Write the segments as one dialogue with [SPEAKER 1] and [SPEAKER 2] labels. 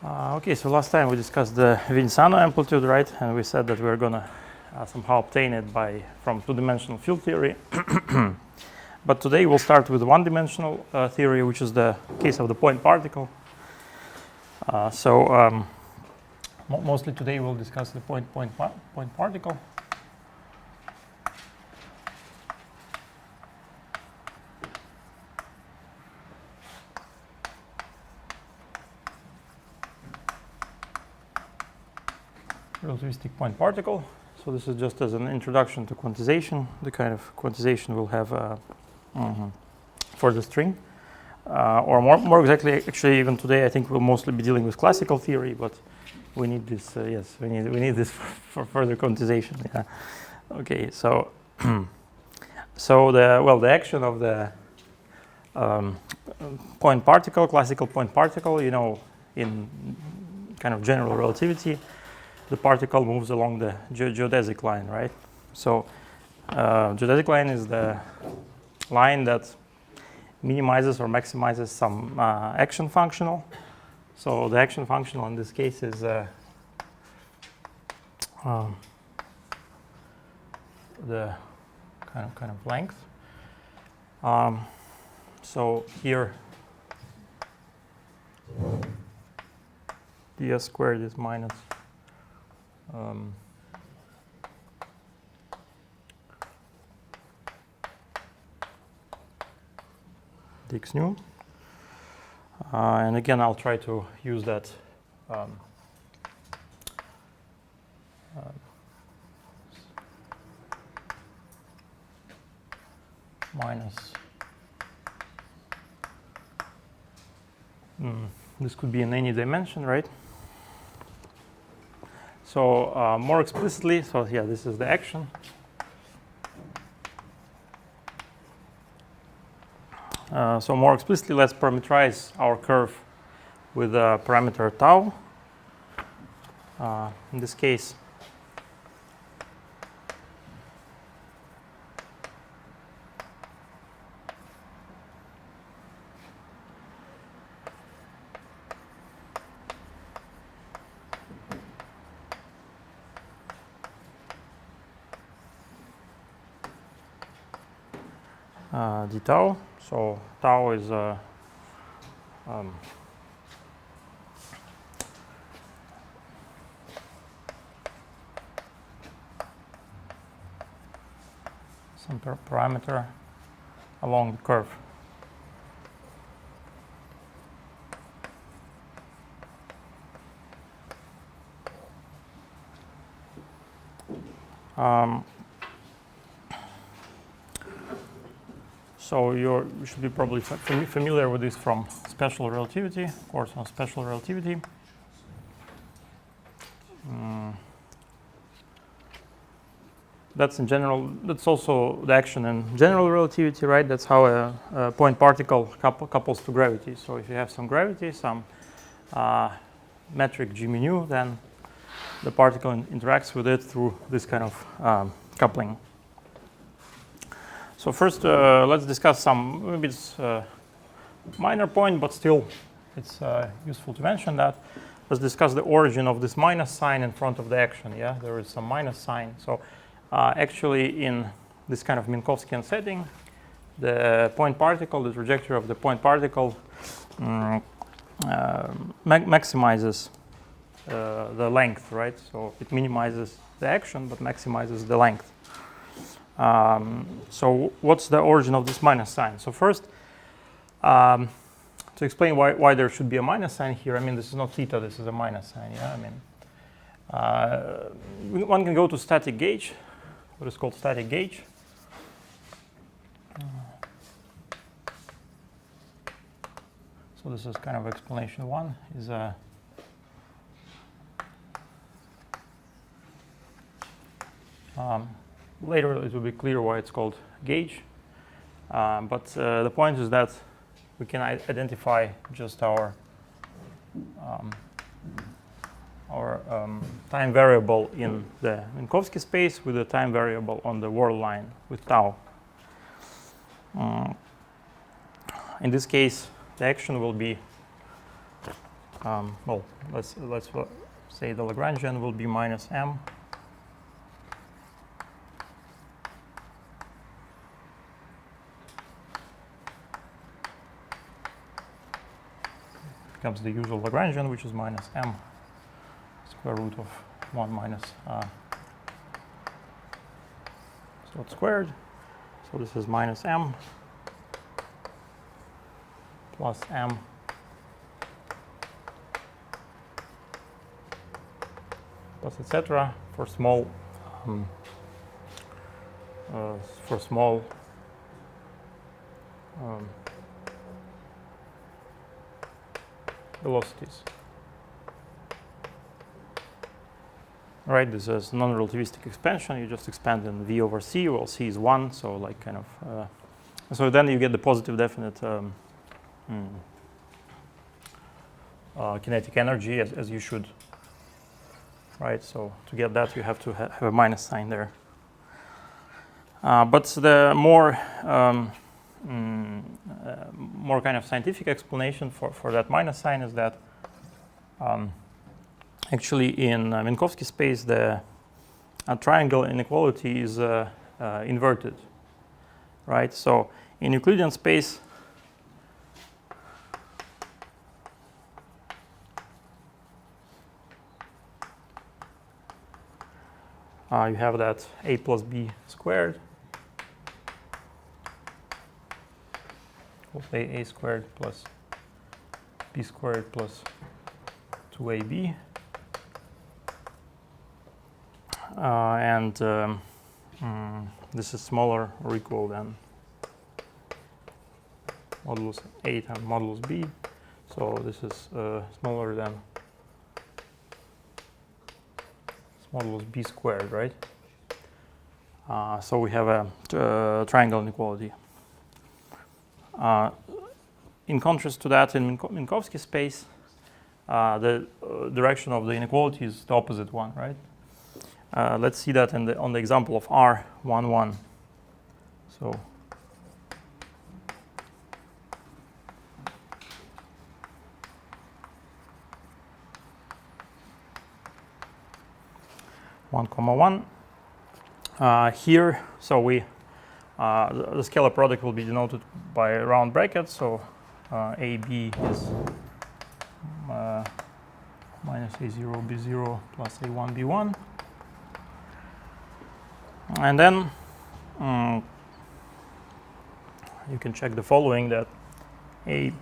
[SPEAKER 1] Okay, so last time we discussed the Vinzano amplitude, right? And we said that we're gonna somehow obtain it from two-dimensional field theory. But today we'll start with one-dimensional theory, which is the case of the point particle. Mostly today we'll discuss the point particle. Relativistic point particle. So this is just as an introduction to quantization, the kind of quantization we'll have for the string. Or more exactly, actually, even today, I think we'll mostly be dealing with classical theory, but we need this. Yes, we need this for further quantization. Yeah. Okay. So, the action of the point particle, classical point particle, in kind of general relativity, the particle moves along the geodesic line, right? So, geodesic line is the line that minimizes or maximizes some action functional. So the action functional in this case is the kind of length. So here ds squared is minus dx nu. And again, I'll try to use that minus. This could be in any dimension, right? So more explicitly, so yeah, this is the action. So more explicitly, let's parameterize our curve with a parameter tau. In this case, d tau. So tau is some parameter along the curve. So you should be probably familiar with this from special relativity, course on special relativity. That's in general. That's also the action in general relativity, right? That's how a point particle couples to gravity. So if you have some gravity, some metric g mu, then the particle interacts with it through this kind of coupling. So first, let's discuss some, maybe it's a minor point, but still it's useful to mention that. Let's discuss the origin of this minus sign in front of the action. Yeah, there is some minus sign. So actually in this kind of Minkowskian setting, the point particle, the trajectory of the point particle maximizes the length, right? So it minimizes the action, but maximizes the length. So what's the origin of this minus sign? So first, to explain why there should be a minus sign here, I mean, this is not theta, this is a minus sign, yeah? I mean, one can go to static gauge, what is called static gauge. So this is kind of explanation one, is later it will be clear why it's called gauge, but the point is that we can identify just our time variable in the Minkowski space with the time variable on the world line with tau. In this case, the action will be well, let's say the Lagrangian will be minus m becomes the usual Lagrangian, which is minus m square root of 1 minus so it's squared. So this is minus m plus m plus etc. for small velocities. Right, this is non-relativistic expansion. You just expand in v over c. Well, c is 1, so like kind of. So then you get the positive definite kinetic energy as you should. Right, so to get that you have to have a minus sign there. But the more more kind of scientific explanation for that minus sign is that actually in Minkowski space the triangle inequality is inverted, right? So in Euclidean space you have that a plus b squared equals a squared plus b squared plus 2ab. And this is smaller or equal than modulus a times modulus b. So this is smaller than modulus b squared, right? So we have a triangle inequality. In contrast to that, in Minkowski space, the direction of the inequality is the opposite one, right? Let's see that on the example of R11. So one comma one. Here, so we the scalar product will be denoted by round brackets. So AB is minus A0 B0 plus A1 B1. And then you can check the following, that a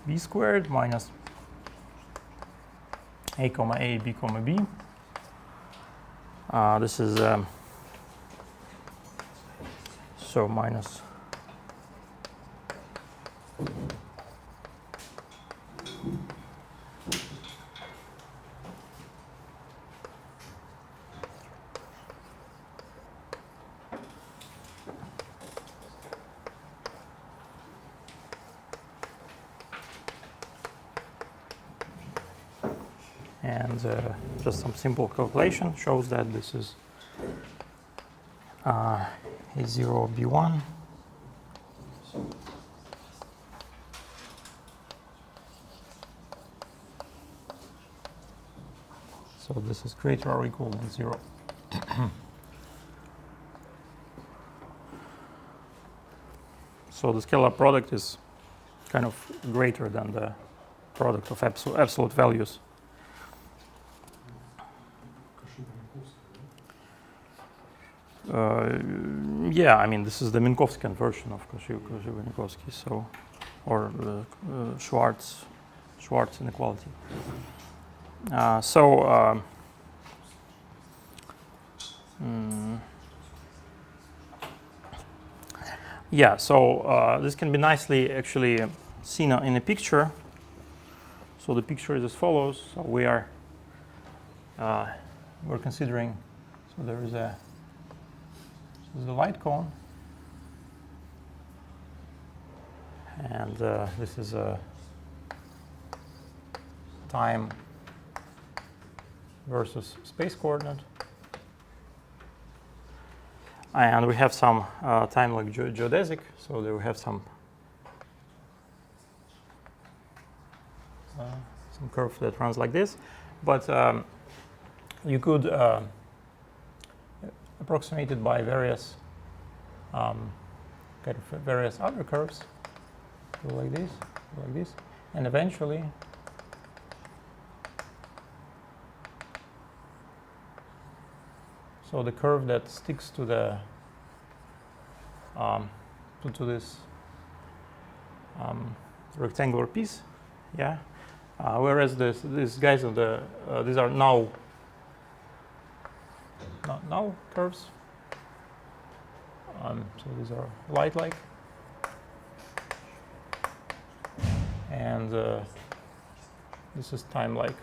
[SPEAKER 1] b squared minus a comma a b comma b. This is so minus and just some simple calculation shows that this is A0 B1 so this is greater or equal than 0. So the scalar product is kind of greater than the product of absolute values. Yeah, I mean, this is the Minkowskian version of Koshiuba-Minkowski, so, or Schwarz inequality. Yeah, so this can be nicely actually seen in a picture. So the picture is as follows. So we're considering, so there is a, this is the light cone, and this is a time versus space coordinate. And we have some time like geodesic, so there we have some some curve that runs like this, but you could approximate it by various various other curves, go like this, and eventually so the curve that sticks to the to this rectangular piece, yeah. Whereas these guys of the these are now curves. So these are light-like, and this is time-like.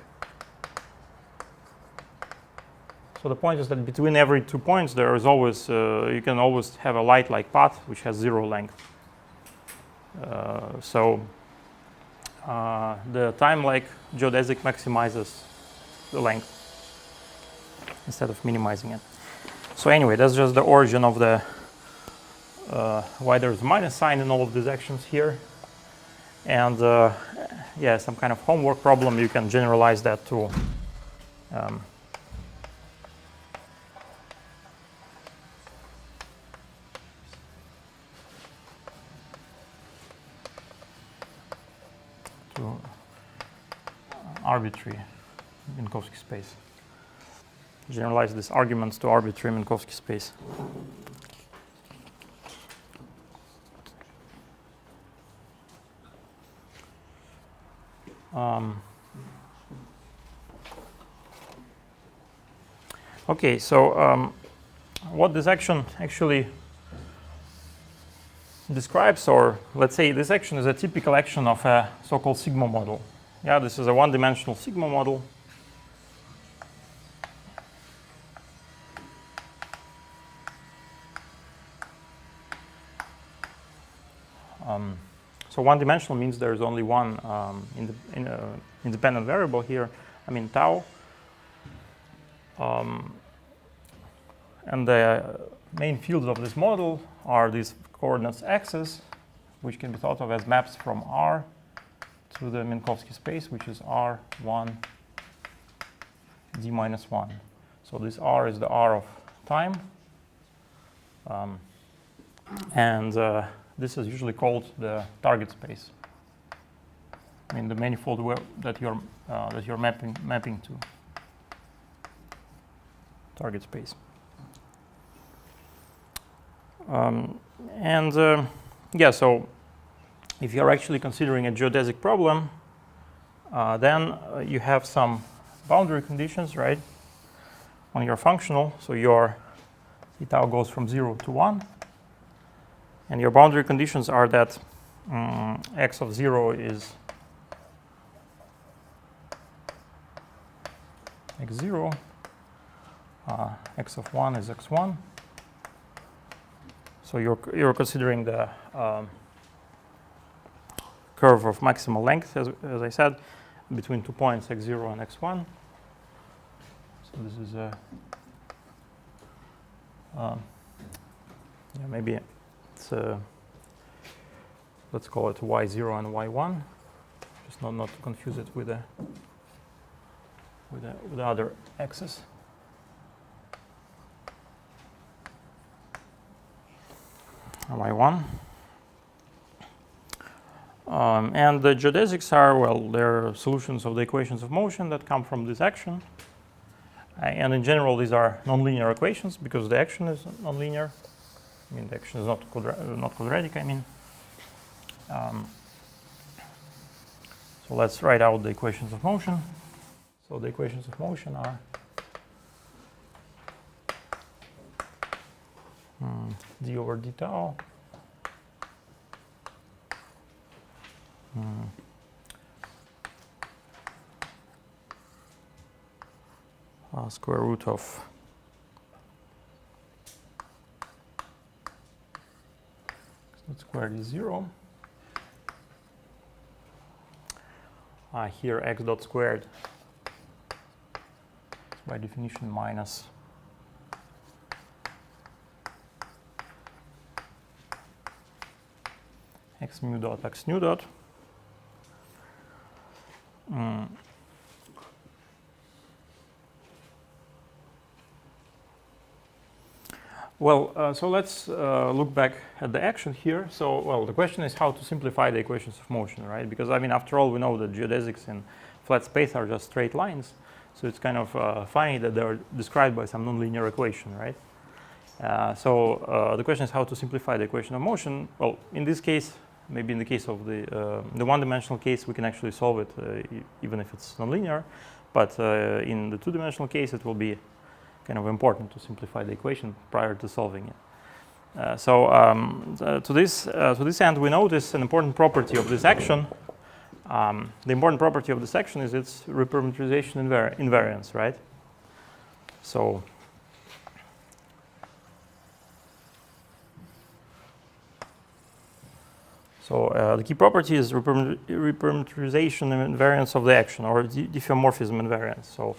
[SPEAKER 1] So the point is that between every 2 points, there is always you can always have a light-like path which has 0 length. So the time-like geodesic maximizes the length instead of minimizing it. So anyway, that's just the origin of the why there's minus sign in all of these actions here. And yeah, some kind of homework problem, you can generalize that to arbitrary Minkowski space. Generalize these arguments to arbitrary Minkowski space. Okay, so what this action actually describes, or let's say this action is a typical action of a so-called sigma model. Yeah, this is a one-dimensional sigma model. So one-dimensional means there is only one independent variable here, I mean tau. And the main fields of this model are these coordinates x's, which can be thought of as maps from R to the Minkowski space, which is R1 d minus 1. So this R is the R of time. And this is usually called the target space. I mean the manifold that you're mapping to target space. Yeah, so if you're actually considering a geodesic problem, then you have some boundary conditions, right, on your functional. So your tau goes from 0 to 1. And your boundary conditions are that x of 0 is x0, x of 1 is x1. So you're considering the curve of maximal length, as I said, between 2 points x0 and x1. So this is yeah, maybe it's let's call it y0 and y1, just not to confuse it with the other axis. y1. And the geodesics are, well, they're solutions of the equations of motion that come from this action. And in general, these are nonlinear equations because the action is nonlinear. I mean, the action is not quadratic, I mean. So let's write out the equations of motion. So the equations of motion are d over d tau square root of x squared is 0. Here x dot squared is by definition minus x mu dot x nu dot. Well, so let's look back at the action here. So, well, the question is how to simplify the equations of motion, right? Because, I mean, after all, we know that geodesics in flat space are just straight lines. So it's kind of funny that they're described by some nonlinear equation, right? So the question is how to simplify the equation of motion. Well, in this case, maybe in the case of the one-dimensional case, we can actually solve it even if it's nonlinear. But in the two-dimensional case, it will be kind of important to simplify the equation prior to solving it. To this end, we notice an important property of this action. The important property of this action is its reparameterization invariance, right? So the key property is reparameterization invariance of the action, or diffeomorphism invariance. So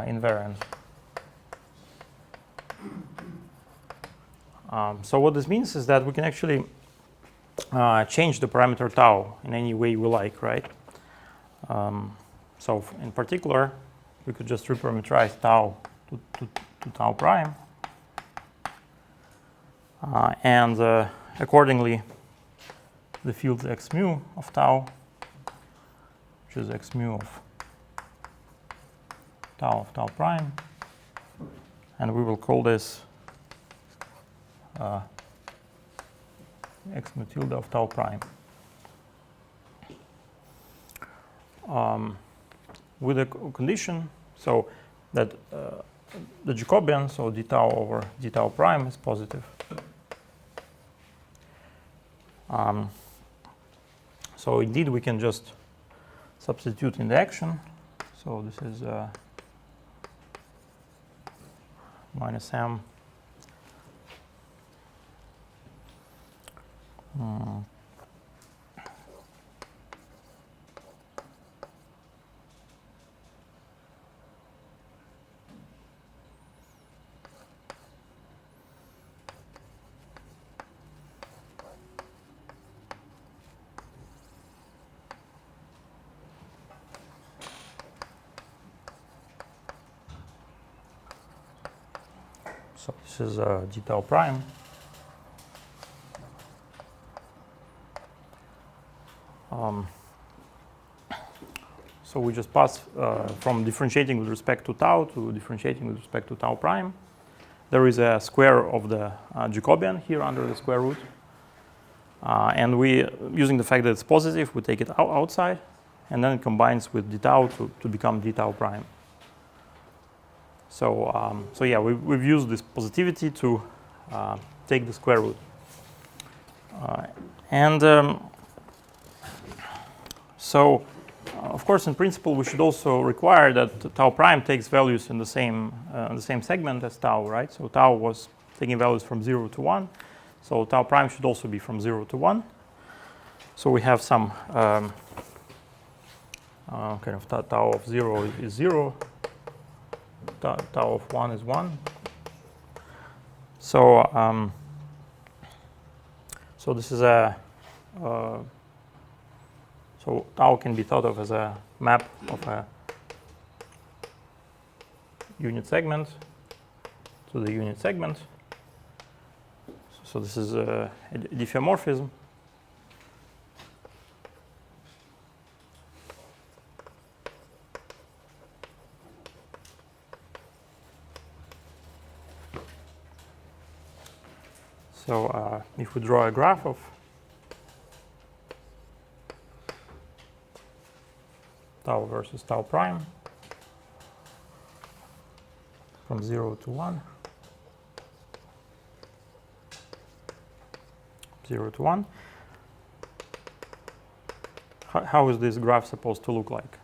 [SPEAKER 1] invariance. So what this means is that we can actually change the parameter tau in any way we like, right? So in particular, we could just reparameterize tau to tau prime. And accordingly, the field x mu of tau, which is x mu of tau prime, and we will call this x mu tilde of tau prime. With a condition, so that the Jacobian, so d tau over d tau prime, is positive. So indeed, we can just substitute in the action. So this is minus m So this is d tau prime. So we just pass from differentiating with respect to tau to differentiating with respect to tau prime. There is a square of the Jacobian here under the square root. And we, using the fact that it's positive, we take it outside, and then it combines with d tau to become d tau prime. So, yeah, we've used this positivity to take the square root. Of course, in principle, we should also require that tau prime takes values in the same segment as tau, right? So tau was taking values from 0 to 1. So tau prime should also be from 0 to 1. So we have some kind of tau of 0 is 0. Tau of 1 is 1. So so this is a so tau can be thought of as a map of a unit segment to the unit segment. So this is a diffeomorphism. So if we draw a graph of tau versus tau prime from 0 to 1, 0 to 1, how is this graph supposed to look like?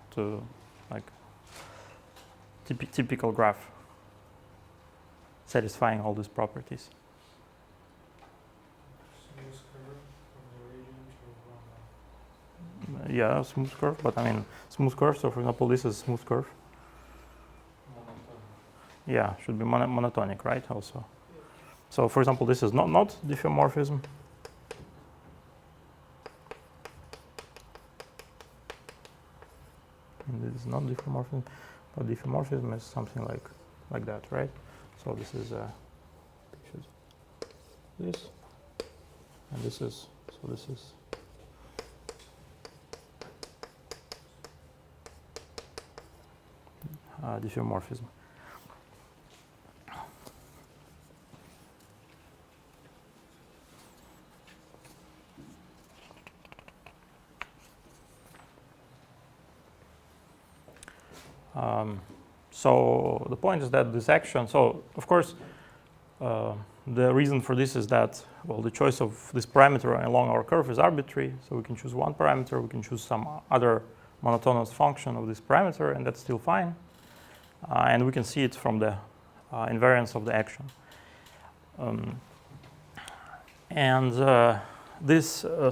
[SPEAKER 1] Typical graph satisfying all these properties. yeah, smooth curve, but I mean smooth curve. So for example, this is smooth curve. Yeah, should be monotonic, right? Also. So for example, this is not diffeomorphism. And this is not diffeomorphism, but diffeomorphism is something like that, right? So this is this, and this is diffeomorphism. So the point is that this action, so of course, the reason for this is that, well, the choice of this parameter along our curve is arbitrary. So we can choose one parameter, we can choose some other monotonous function of this parameter, and that's still fine. And we can see it from the invariance of the action.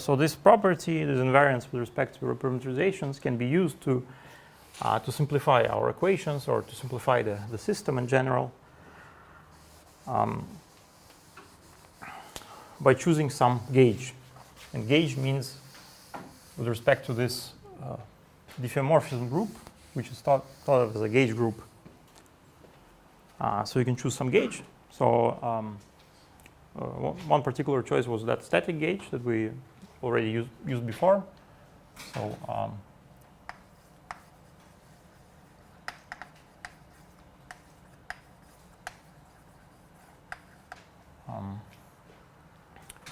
[SPEAKER 1] So this property, this invariance with respect to reparameterizations, can be used to simplify our equations or to simplify the system in general by choosing some gauge. And gauge means with respect to this diffeomorphism group, which is thought of as a gauge group. So you can choose some gauge. So one particular choice was that static gauge that we already used before. So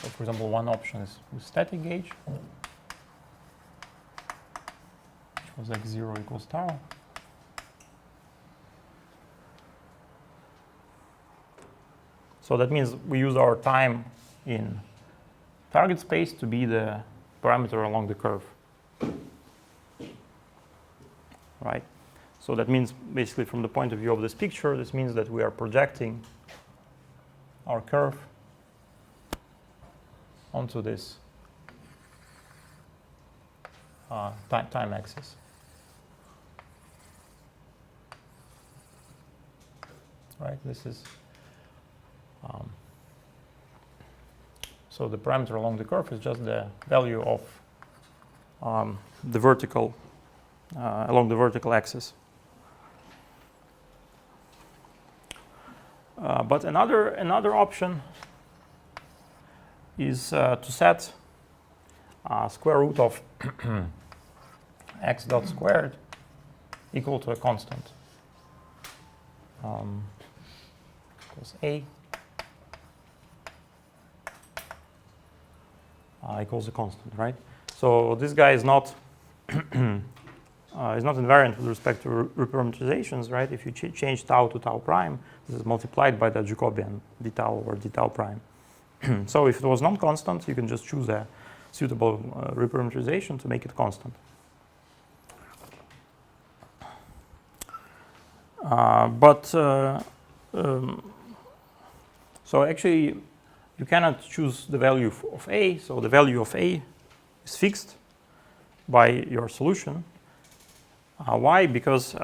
[SPEAKER 1] so for example, one option is with static gauge, which was like 0 equals tau. So that means we use our time in target space to be the parameter along the curve, right? So that means basically from the point of view of this picture, this means that we are projecting our curve onto this time axis. Right, this is so the parameter along the curve is just the value of the vertical along the vertical axis. But another option is to set square root of x dot squared equal to a constant. Equals a equals a constant, right? So this guy is not invariant with respect to reparameterizations, right? If you change tau to tau prime, this is multiplied by the Jacobian d tau or d tau prime. So if it was non-constant, you can just choose a suitable reparameterization to make it constant. So actually, you cannot choose the value of a. So the value of a is fixed by your solution. Why? Because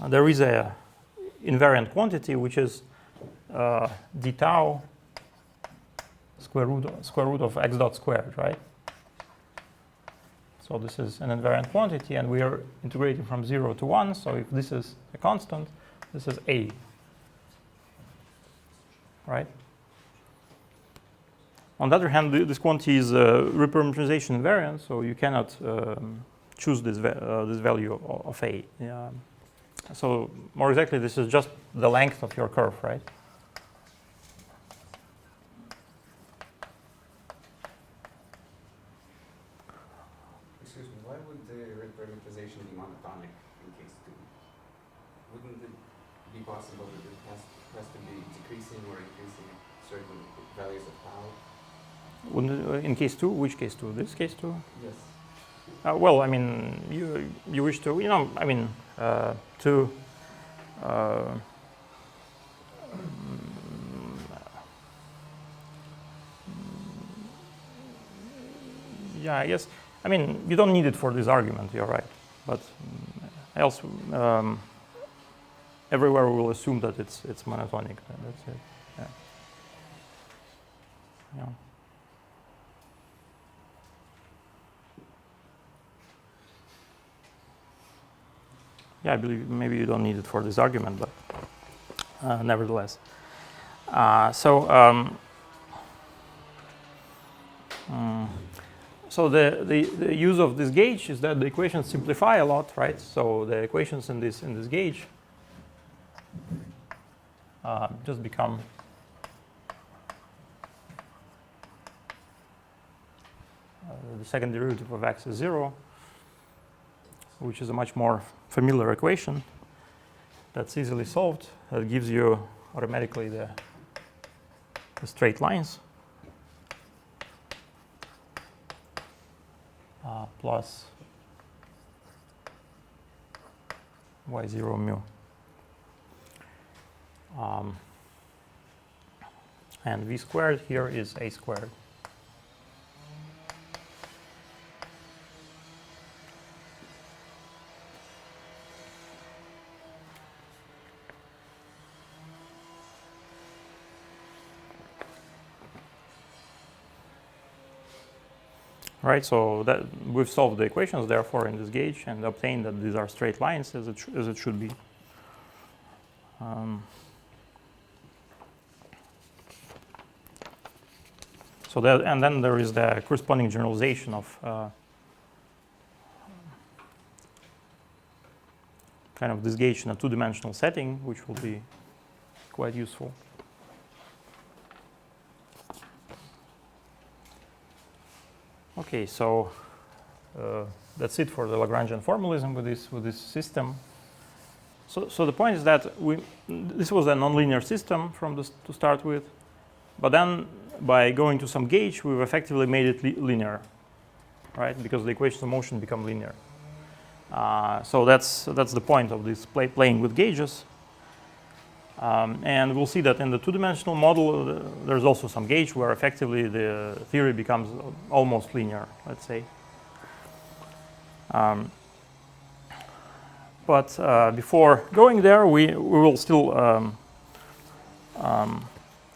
[SPEAKER 1] there is a invariant quantity which is d tau square root of x dot squared, right? So this is an invariant quantity, and we are integrating from 0 to 1. So if this is a constant, this is a, right? On the other hand, this quantity is reparameterization invariant, so you cannot choose this value of a. So more exactly, this is just the length of your curve, right?
[SPEAKER 2] Excuse me, why would the reparameterization be monotonic in case 2? Wouldn't it be possible that it has to be decreasing or increasing certain values of tau?
[SPEAKER 1] In case 2, which case 2? This case 2?
[SPEAKER 2] Yes.
[SPEAKER 1] Well, I mean, you wish to, I mean, to yeah, I guess I mean, you don't need it for this argument, you're right. But else, everywhere we will assume that it's monotonic. That's it. Yeah. Yeah. Yeah, I believe maybe you don't need it for this argument, but nevertheless. So the use of this gauge is that the equations simplify a lot, right? So the equations in this gauge just become the second derivative of x is 0, which is a much more familiar equation that's easily solved. That gives you automatically the straight lines plus y0 mu. And v squared here is a squared. Right, so that we've solved the equations, therefore, in this gauge, and obtained that these are straight lines as it should be. So that, and then there is the corresponding generalization of kind of this gauge in a two-dimensional setting, which will be quite useful. Okay, so that's it for the Lagrangian formalism with this system. So the point is that this was a nonlinear system to start with, but then by going to some gauge, we've effectively made it linear, right? Because the equations of motion become linear. So that's the point of this playing with gauges. And we'll see that in the two-dimensional model, there's also some gauge where effectively the theory becomes almost linear, let's say. But before going there, we will still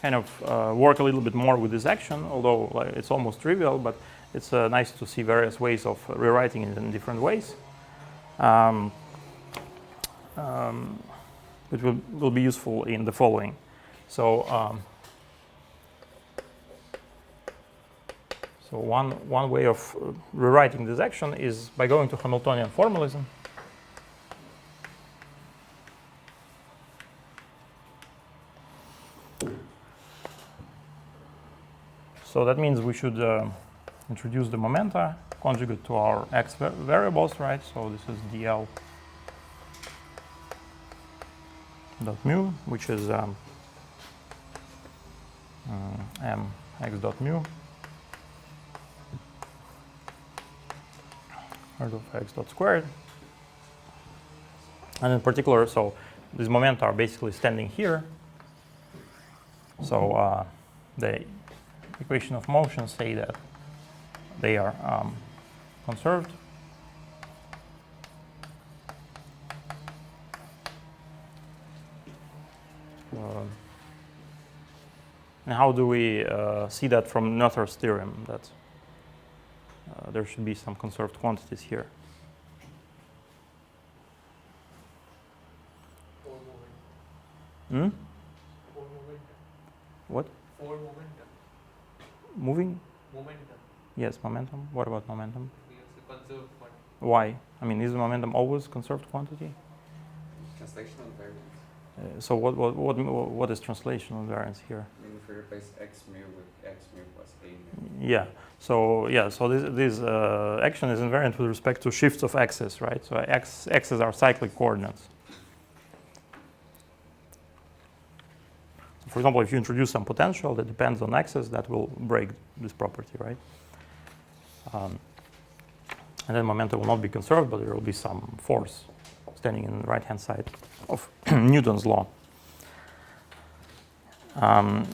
[SPEAKER 1] kind of work a little bit more with this action, although it's almost trivial, but it's nice to see various ways of rewriting it in different ways. Which will be useful in the following. So, one way of rewriting this action is by going to Hamiltonian formalism. So that means we should introduce the momenta conjugate to our x variables, right? So this is dl dot mu, which is m x dot mu root of x dot squared. And in particular, so these momenta are basically standing here. So the equation of motion say that they are conserved. And how do we see that from Noether's theorem, that there should be some conserved quantities here? Hmm? What?
[SPEAKER 3] For momentum.
[SPEAKER 1] Moving?
[SPEAKER 3] Momentum.
[SPEAKER 1] Yes, momentum. What about momentum?
[SPEAKER 3] It's a conserved quantity.
[SPEAKER 1] Why? I mean, is the momentum always conserved quantity?
[SPEAKER 2] Translational invariance.
[SPEAKER 1] So what is translational invariance here?
[SPEAKER 2] I mean, if we replace x mu with x mu plus a mu.
[SPEAKER 1] Yeah. So this action is invariant with respect to shifts of x's, right? So x's are cyclic coordinates. For example, if you introduce some potential that depends on x's, that will break this property, right? And then momentum will not be conserved, but there will be some force standing in the right-hand side of Newton's law.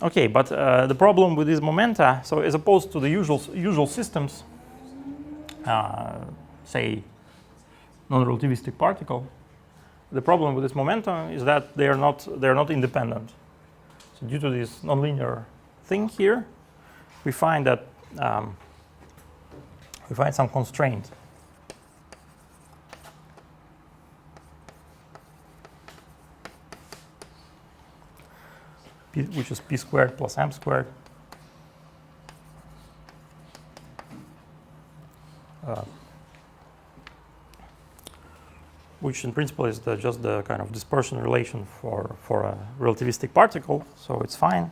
[SPEAKER 1] Okay, but the problem with these momenta, so as opposed to the usual systems, say, non-relativistic particle. The problem with this momentum is that they are not independent. So due to this nonlinear thing here, we find that we find some constraint. Which is p squared plus m squared. Which in principle is just the kind of dispersion relation for a relativistic particle, so it's fine.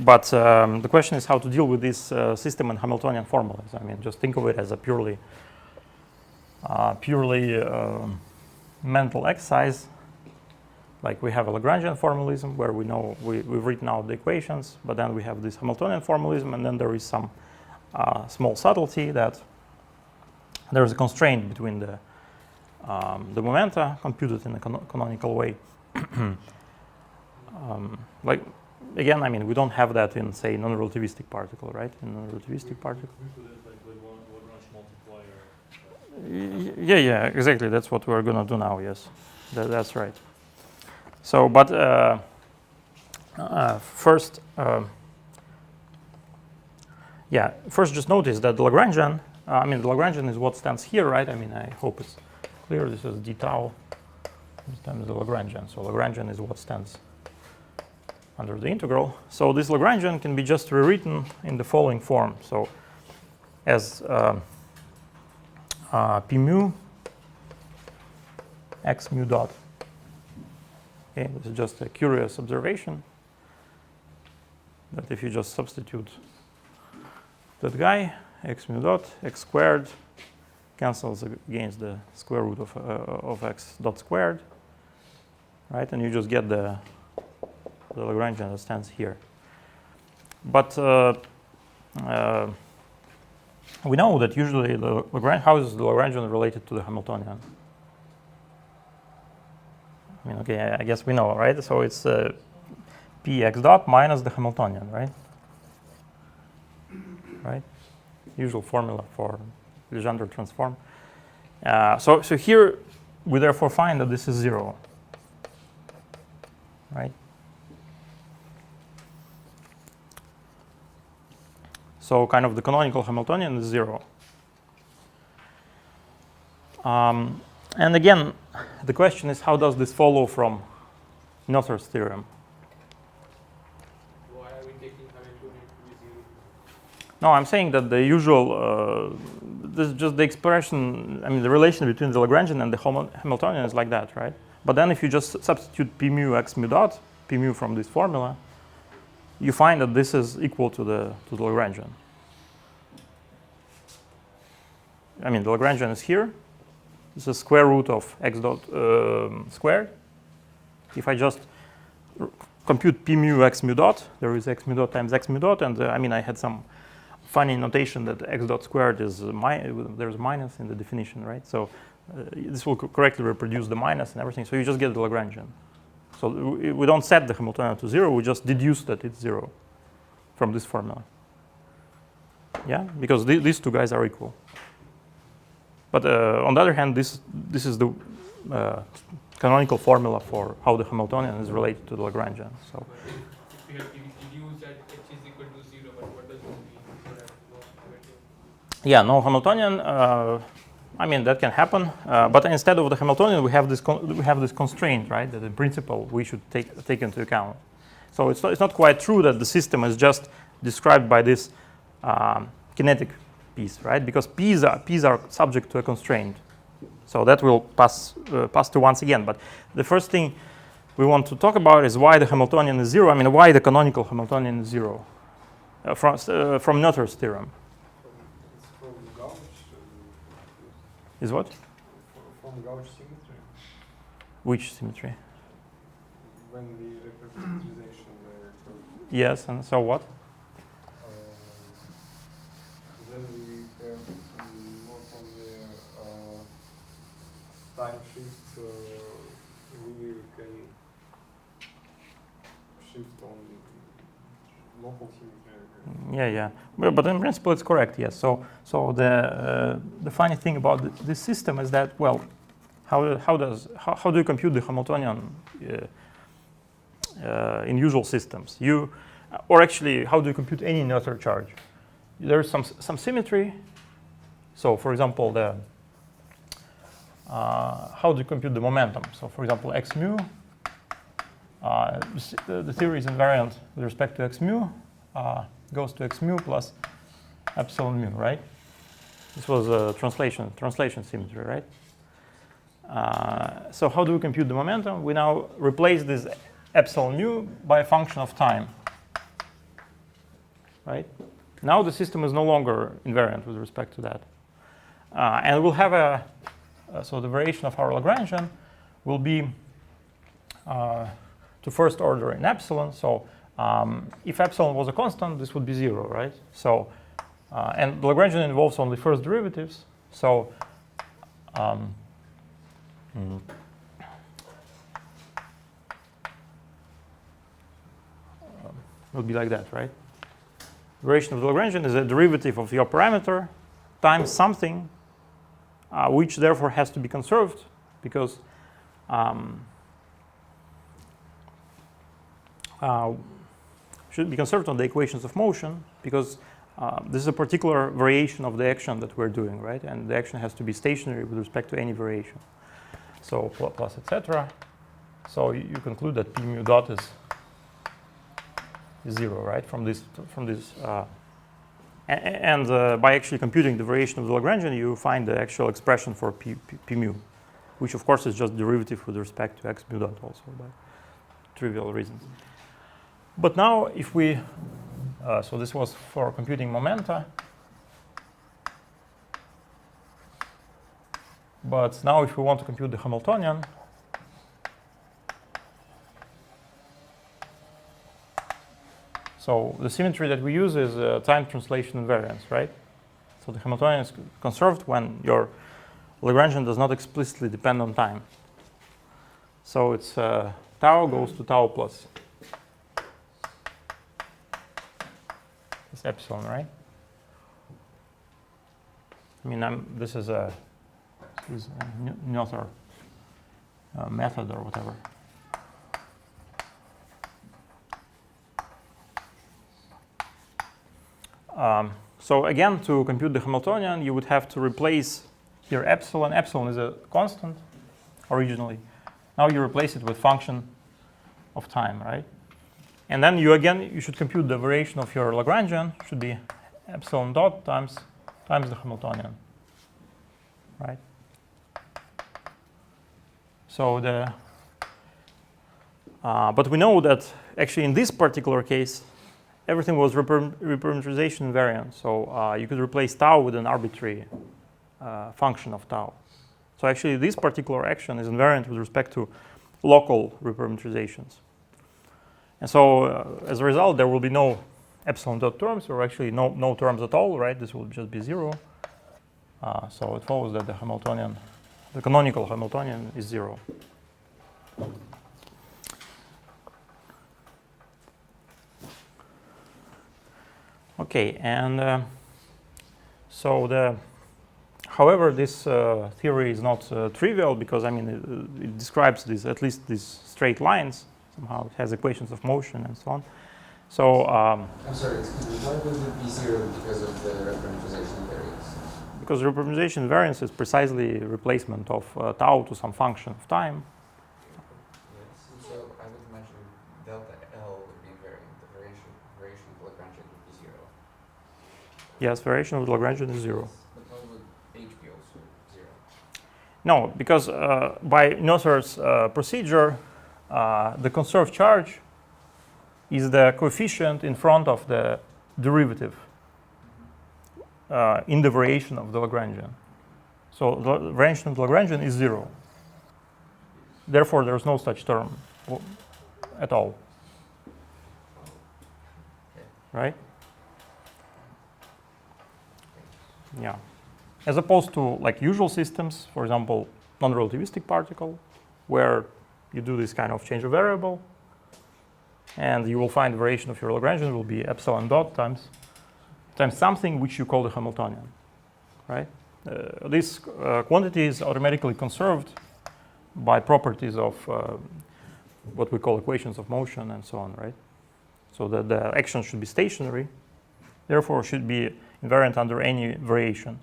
[SPEAKER 1] But the question is how to deal with this system and Hamiltonian formulas. I mean, just think of it as a purely mental exercise. Like we have a Lagrangian formalism where we know we've written out the equations, but then we have this Hamiltonian formalism, and then there is some small subtlety that there is a constraint between the momenta computed in a canonical way. Like again, I mean, we don't have that in say non-relativistic particle, right? In non-relativistic particle. Yeah, exactly. That's what we're gonna do now. Yes, that's right. So, but first just notice that the Lagrangian. I mean, the Lagrangian is what stands here, right? I mean, I hope it's clear. This is d tau. This time is the Lagrangian. So Lagrangian is what stands under the integral. So this Lagrangian can be just rewritten in the following form. So as p mu x mu dot. Okay, this is just a curious observation that if you just substitute that guy, x mu dot, x squared cancels against the square root of x dot squared, right? And you just get the Lagrangian that stands here. But we know that usually how is the Lagrangian related to the Hamiltonian? I mean, okay, I guess we know, right? So it's p x dot minus the Hamiltonian, right? Right? Usual formula for Legendre transform. So here we therefore find that this is 0, right? So kind of the canonical Hamiltonian is 0. And again, the question is, how does this follow from Noether's theorem?
[SPEAKER 3] Why are we taking Hamiltonian to be 0?
[SPEAKER 1] No, I'm saying that the usual, this is just the expression, I mean, the relation between the Lagrangian and the Hamiltonian is like that, right? But then if you just substitute p mu x mu dot, p mu from this formula, you find that this is equal to the Lagrangian. I mean, the Lagrangian is here. This is square root of x dot squared. If I just compute p mu x mu dot, there is x mu dot times x mu dot, and I mean, I had some funny notation that x dot squared is there's a minus in the definition, right? So this will correctly reproduce the minus and everything. So you just get the Lagrangian. So we don't set the Hamiltonian to 0. We just deduce that it's 0 from this formula. Yeah, because these two guys are equal. But on the other hand, this is the canonical formula for how the Hamiltonian is related to the Lagrangian. So
[SPEAKER 3] If we have deduced that h is equal to 0, but what does it mean? So that no Hamiltonian.
[SPEAKER 1] yeah, no Hamiltonian. I mean, that can happen. But instead of the Hamiltonian, we have this constraint, right? That in principle we should take into account. So it's not quite true that the system is just described by this kinetic piece, right? Because p's are subject to a constraint. So that will pass through once again. But the first thing we want to talk about is why the Hamiltonian is 0. I mean, why the canonical Hamiltonian is 0 from Noether's theorem.
[SPEAKER 4] It's from gauge.
[SPEAKER 1] Is what?
[SPEAKER 4] From gauge symmetry.
[SPEAKER 1] Which symmetry?
[SPEAKER 4] When the representation.
[SPEAKER 1] Yes, and so what?
[SPEAKER 4] Then we have not only time shift, we can shift on local symmetry.
[SPEAKER 1] Yeah. But in principle, it's correct. Yes. So the funny thing about this system is that, well, how do you compute the Hamiltonian in usual systems? Or actually, how do you compute any Noether charge? There's some symmetry. So, for example, how do you compute the momentum? So, for example, x mu. The theory is invariant with respect to x mu. Goes to x mu plus epsilon mu, right? This was a translation symmetry, right? So how do we compute the momentum? We now replace this epsilon mu by a function of time, right? Now the system is no longer invariant with respect to that. And we'll have so the variation of our Lagrangian will be to first order in epsilon. So if epsilon was a constant, this would be 0, right? So, and the Lagrangian involves only first derivatives. So, it would be like that, right? Variation of the Lagrangian is a derivative of your parameter times something, which therefore has to be conserved because should be conserved on the equations of motion because this is a particular variation of the action that we're doing, right? And the action has to be stationary with respect to any variation. So plus etc. So you conclude that p mu dot is 0, right? From this, and by actually computing the variation of the Lagrangian, you find the actual expression for p mu, which of course is just derivative with respect to x mu dot also by trivial reasons. But now if we, so this was for computing momenta. But now if we want to compute the Hamiltonian, so the symmetry that we use is time translation invariance, right? So the Hamiltonian is conserved when your Lagrangian does not explicitly depend on time. So it's tau goes to tau plus this epsilon, right? I mean, this is a Noether method or whatever. So again, to compute the Hamiltonian, you would have to replace here epsilon. Epsilon is a constant originally. Now you replace it with function of time, right? And then you should compute the variation of your Lagrangian. Should be epsilon dot times the Hamiltonian, right? So but we know that actually in this particular case, everything was reparameterization invariant. So you could replace tau with an arbitrary function of tau. So actually this particular action is invariant with respect to local reparameterizations. And so as a result, there will be no epsilon dot terms, or actually no terms at all, right? This will just be 0. So it follows that the canonical Hamiltonian is 0. Okay, and however, this theory is not trivial because I mean it describes at least these straight lines. Somehow it has equations of motion and so on. So
[SPEAKER 2] I'm sorry, excuse me. Why would it be 0 because of the reparameterization invariance?
[SPEAKER 1] Because reparameterization invariance is precisely replacement of tau to some function of time.
[SPEAKER 2] Yes. So I would imagine delta L would be invariant. The variation of Lagrangian would be 0.
[SPEAKER 1] Yes, variation of Lagrangian is 0.
[SPEAKER 2] But why would H be also 0?
[SPEAKER 1] No, because by Noether's procedure, the conserved charge is the coefficient in front of the derivative in the variation of the Lagrangian. So the variation of the Lagrangian is 0. Therefore, there is no such term at all. Right? Yeah. As opposed to like usual systems, for example, non-relativistic particle, where you do this kind of change of variable. and you will find the variation of your Lagrangian will be epsilon dot times something which you call the Hamiltonian, right? This quantity is automatically conserved by properties of what we call equations of motion and so on, right? So that the action should be stationary, therefore should be invariant under any variation,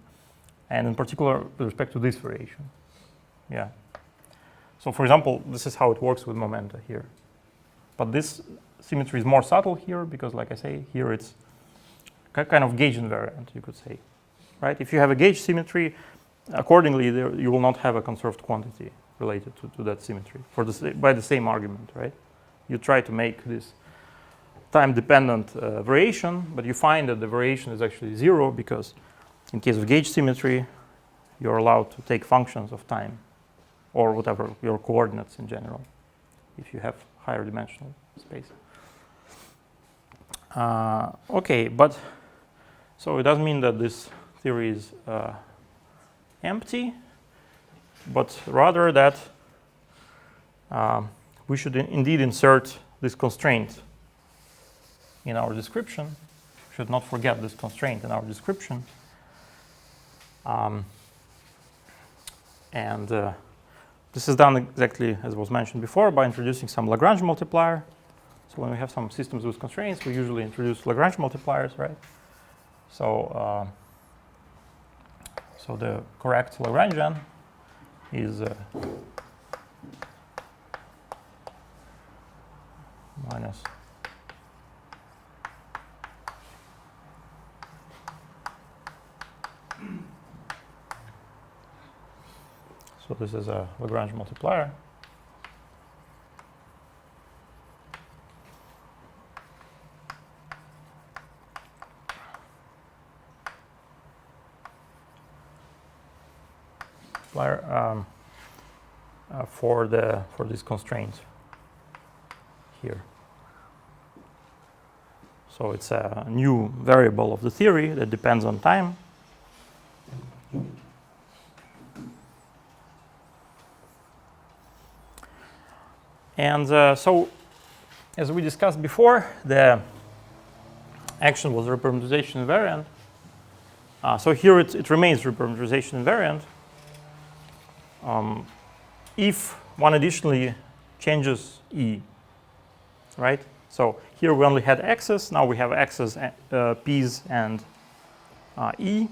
[SPEAKER 1] and in particular with respect to this variation. Yeah. So for example, this is how it works with momenta here. But this symmetry is more subtle here because, like I say, here it's kind of gauge invariant, you could say, right? If you have a gauge symmetry, accordingly, you will not have a conserved quantity related to that symmetry by the same argument, right? You try to make this time-dependent variation, but you find that the variation is actually 0 because in case of gauge symmetry, you're allowed to take functions of time or whatever, your coordinates in general, if you have higher dimensional space. Okay, but so it doesn't mean that this theory is empty, but rather that we should indeed insert this constraint in our description. We should not forget this constraint in our description. This is done exactly as was mentioned before by introducing some Lagrange multiplier. So when we have some systems with constraints, we usually introduce Lagrange multipliers, right? So, so the correct Lagrangian is minus so this is a Lagrange multiplier. For this constraint here. So it's a new variable of the theory that depends on time. And so, as we discussed before, the action was reparameterization invariant. So here it remains reparameterization invariant. If one additionally changes E, right? So here we only had x's, now we have x's, p's, and E.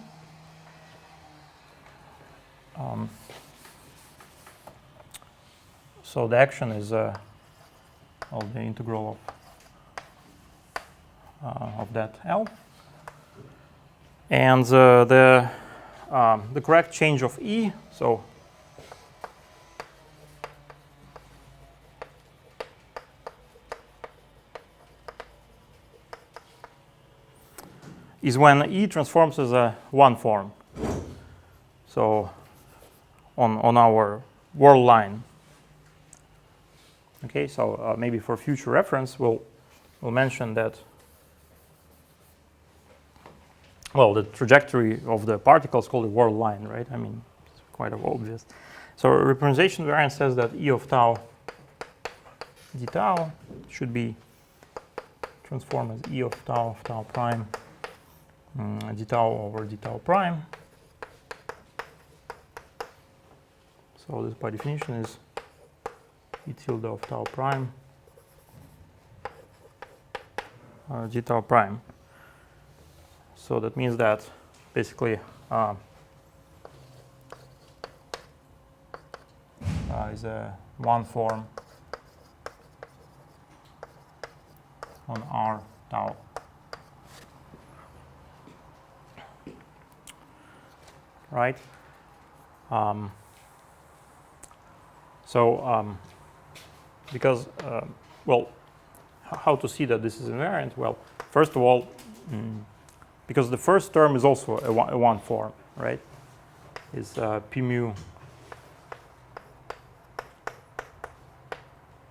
[SPEAKER 1] So the action is the integral of that L. And the correct change of E, so is when E transforms as a one form. So on our world line. Okay, so maybe for future reference, we'll mention that, well, the trajectory of the particle is called a world line, right? I mean, it's quite obvious. So representation variance says that E of tau d tau should be transformed as E of tau prime d tau over d tau prime. So this by definition is E tilde of tau prime d tau prime. So that means that basically is a one form on R tau. Right? Because, well, how to see that this is invariant? Well, first of all, because the first term is also a one form, right? Is p mu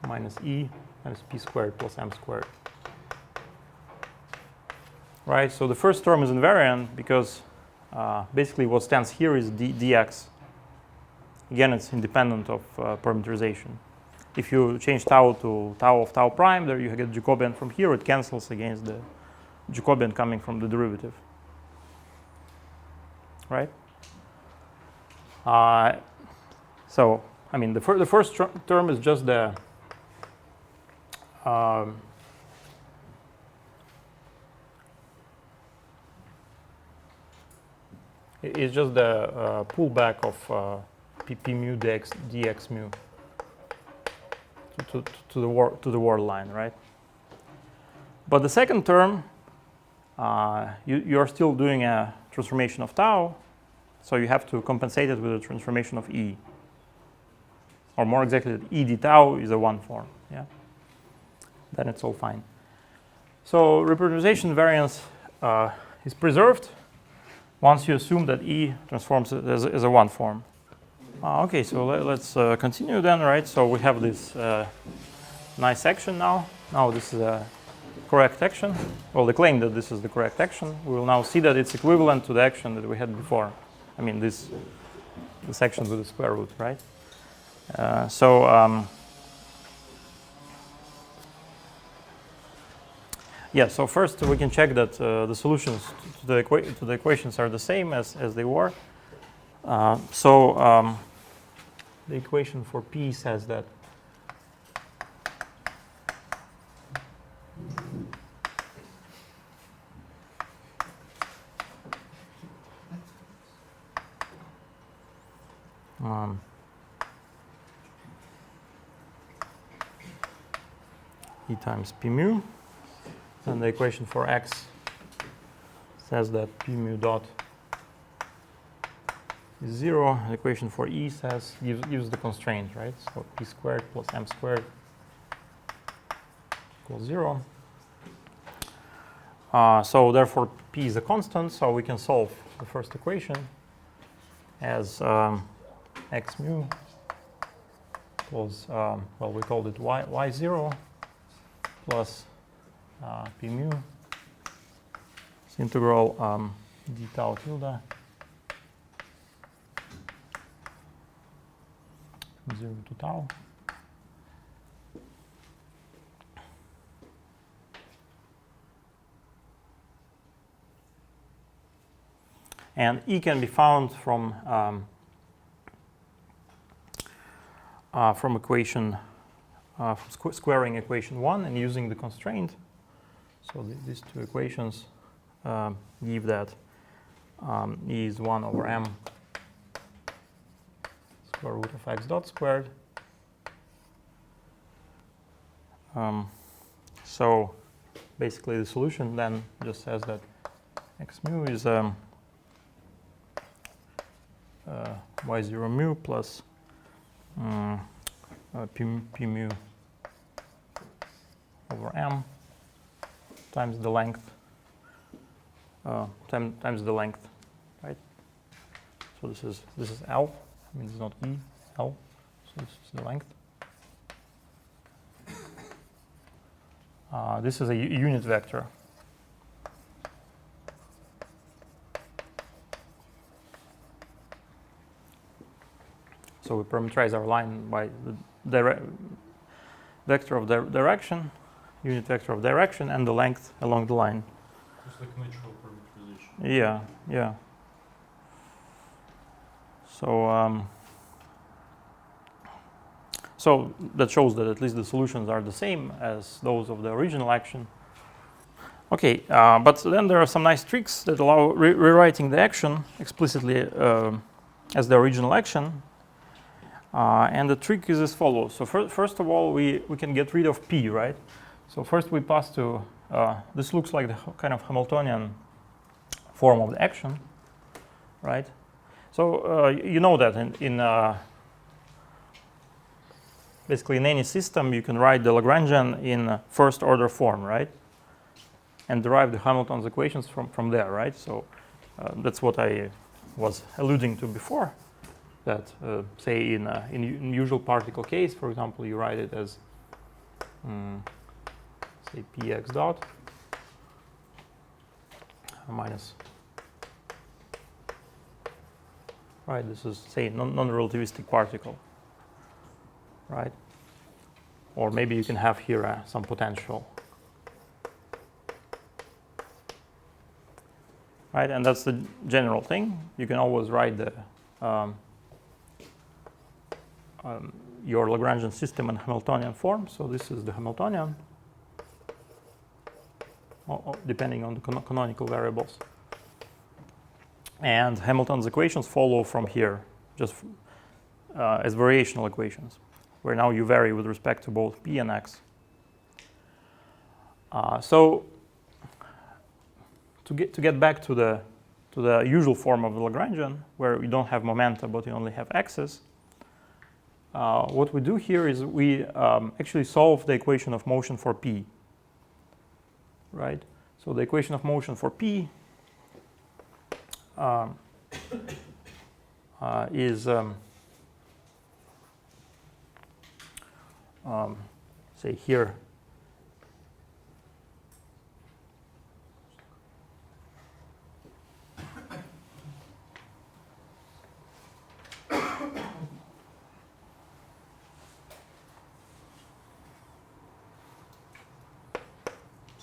[SPEAKER 1] minus E minus p squared plus m squared. Right? So the first term is invariant because basically what stands here is dx. Again, it's independent of parameterization. if you change tau to tau of tau prime, there you get Jacobian from here. It cancels against the Jacobian coming from the derivative, right? So, I mean, the first term is just the it's just the pullback of p mu dx mu to the word line, right? But the second term, you're still doing a transformation of tau, so you have to compensate it with a transformation of e, or more exactly, e d tau is a one form. Yeah, then it's all fine. So reproductionization variance is preserved once you assume that e transforms as a one form. Okay, so let's continue then, right? So we have this nice action now. Now this is a correct action. Well, the claim that this is the correct action. We will now see that it's equivalent to the action that we had before. I mean, this action with the square root, right? Yeah, so first we can check that the solutions to the equations are the same as they were. The equation for P says that E times P mu, and the equation for X says that P mu dot is 0. The equation for E says gives the constraint, right? So P squared plus M squared equals 0. So therefore P is a constant, so we can solve the first equation as X mu equals, well, we called it Y0 plus P mu is integral d tau tilde 0 to tau. And E can be found from equation, from squaring equation 1 and using the constraint. So these two equations give that E is 1 over m square root of x dot squared. So basically the solution then just says that x mu is y0 mu plus p mu over m times the length times the length, right? So this is L. I mean, it's not E, L. So this is the length. This is a unit vector. So we parameterize our line by the vector of direction, unit vector of direction, and the length along the line.
[SPEAKER 5] It's like natural parameterization.
[SPEAKER 1] Yeah, yeah. So that shows that at least the solutions are the same as those of the original action. Okay, but then there are some nice tricks that allow rewriting the action explicitly as the original action. And the trick is as follows. So first of all, we can get rid of P, right? So first we pass to, this looks like the kind of Hamiltonian form of the action, right? So you know that in basically in any system you can write the Lagrangian in first order form, right? And derive the Hamilton's equations from there, right? So that's what I was alluding to before. That say in usual particle case, for example, you write it as say px dot minus, right? This is say non-relativistic particle, right? or maybe you can have here some potential. Right, and that's the general thing. You can always write the your Lagrangian system in Hamiltonian form. So this is the Hamiltonian, depending on the canonical variables. And Hamilton's equations follow from here, just as variational equations, where now you vary with respect to both p and x. So to get back to the usual form of the Lagrangian, where we don't have momenta but we only have x's, what we do here is we actually solve the equation of motion for p. Right? So the equation of motion for p is say here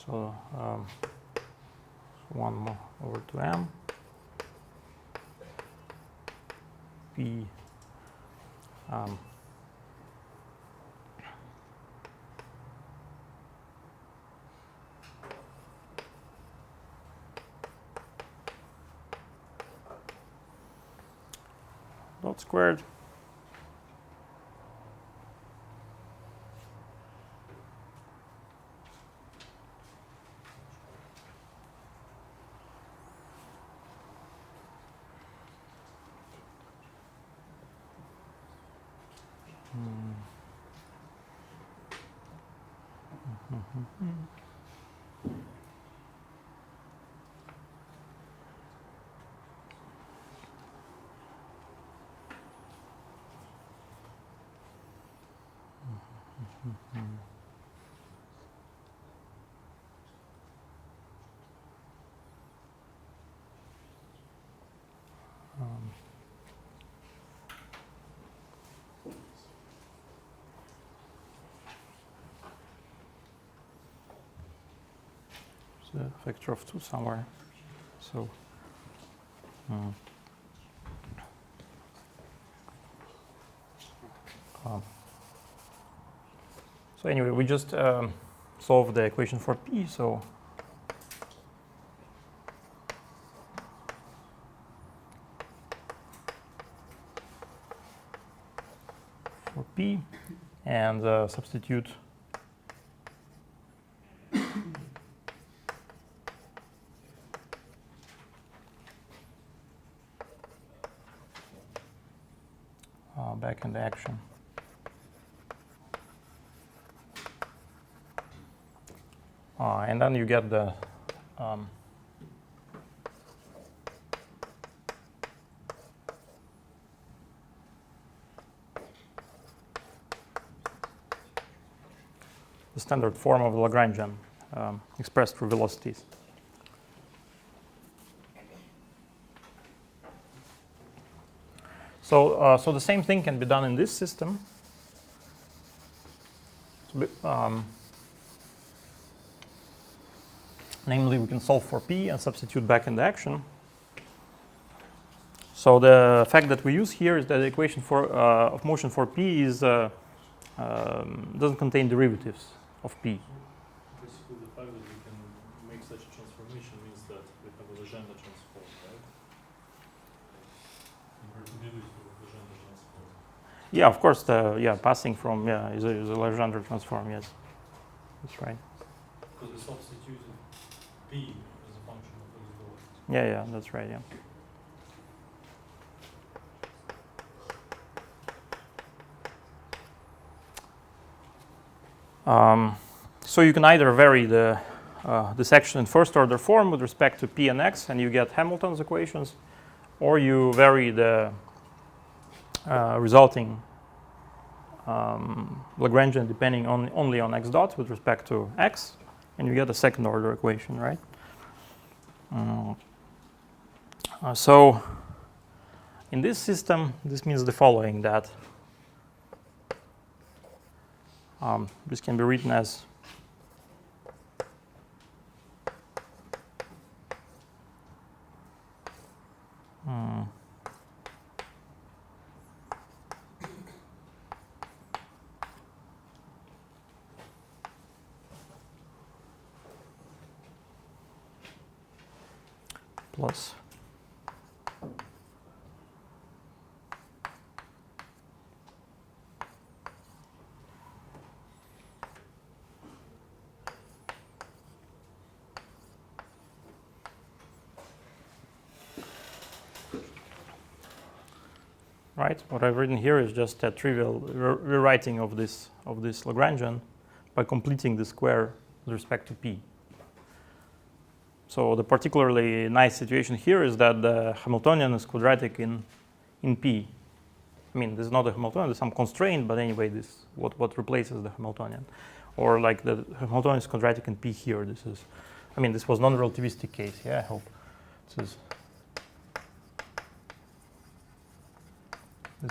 [SPEAKER 1] so 1 more over to m p dot squared a factor of 2 somewhere. So so anyway, we just solve the equation for p. So for p and substitute back in the action. And then you get the standard form of the Lagrangian expressed through velocities. So, so the same thing can be done in this system. Namely, we can solve for p and substitute back in the action. So the fact that we use here is that the equation for of motion for p is doesn't contain derivatives of p.
[SPEAKER 5] Basically, the fact that we can make such a transformation means that we have a Legendre transform, right? Invertibility of Legendre transform.
[SPEAKER 1] Yeah, of course. Passing from is a Legendre transform. Yes, that's right.
[SPEAKER 5] Because we substituted p as a function of x velocity.
[SPEAKER 1] Yeah, that's right. Yeah. So you can either vary this action in first order form with respect to p and x, and you get Hamilton's equations, or you vary the resulting Lagrangian depending only on x dot with respect to x, and you get a second order equation, right? So in this system, this means the following, that This can be written as plus right. What I've written here is just a trivial rewriting of this Lagrangian by completing the square with respect to p. So the particularly nice situation here is that the Hamiltonian is quadratic in p. I mean, this is not a Hamiltonian, there's some constraint, but anyway, this what replaces the Hamiltonian. Or like the Hamiltonian is quadratic in p here. This is, I mean, this was non-relativistic case. Yeah, I hope this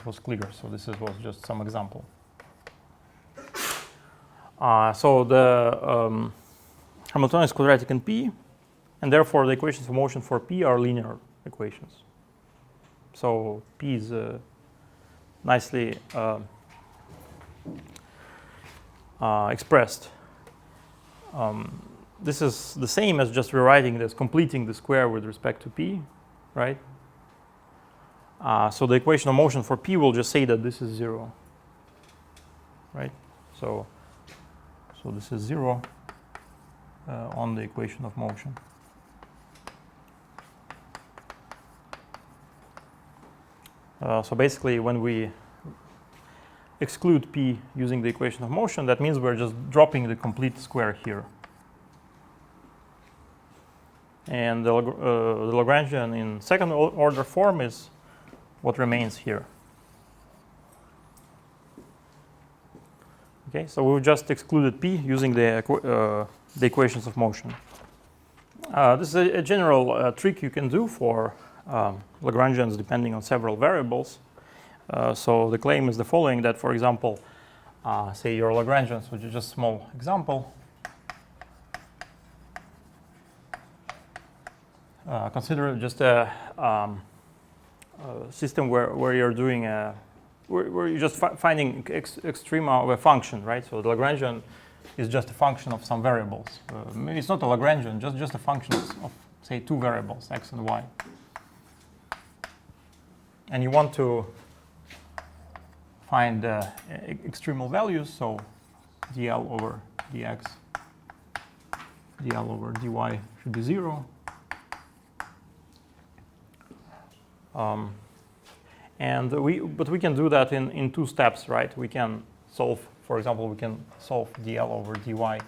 [SPEAKER 1] was clear. So this was just some example. So the Hamiltonian is quadratic in p, and therefore the equations of motion for p are linear equations. So p is nicely expressed. This is the same as just rewriting this, completing the square with respect to p, right? So the equation of motion for p will just say that this is 0, right? So this is 0 on the equation of motion. So basically, when we exclude p using the equation of motion, that means we're just dropping the complete square here. And the Lagrangian in second order form is what remains here. Okay, so we've just excluded p using the equations of motion. This is a general trick you can do for Lagrangians depending on several variables. So the claim is the following, that for example, say your Lagrangians, which is just a small example, consider just a system where you're doing where you're just finding extrema of a function, right? So the Lagrangian is just a function of some variables. Maybe it's not a Lagrangian, just a function of say 2 variables, x and y. And you want to find extremal values, so dl over dx, dl over dy should be 0. But we can do that in 2 steps, right? We can solve, for example, we can solve dl over dy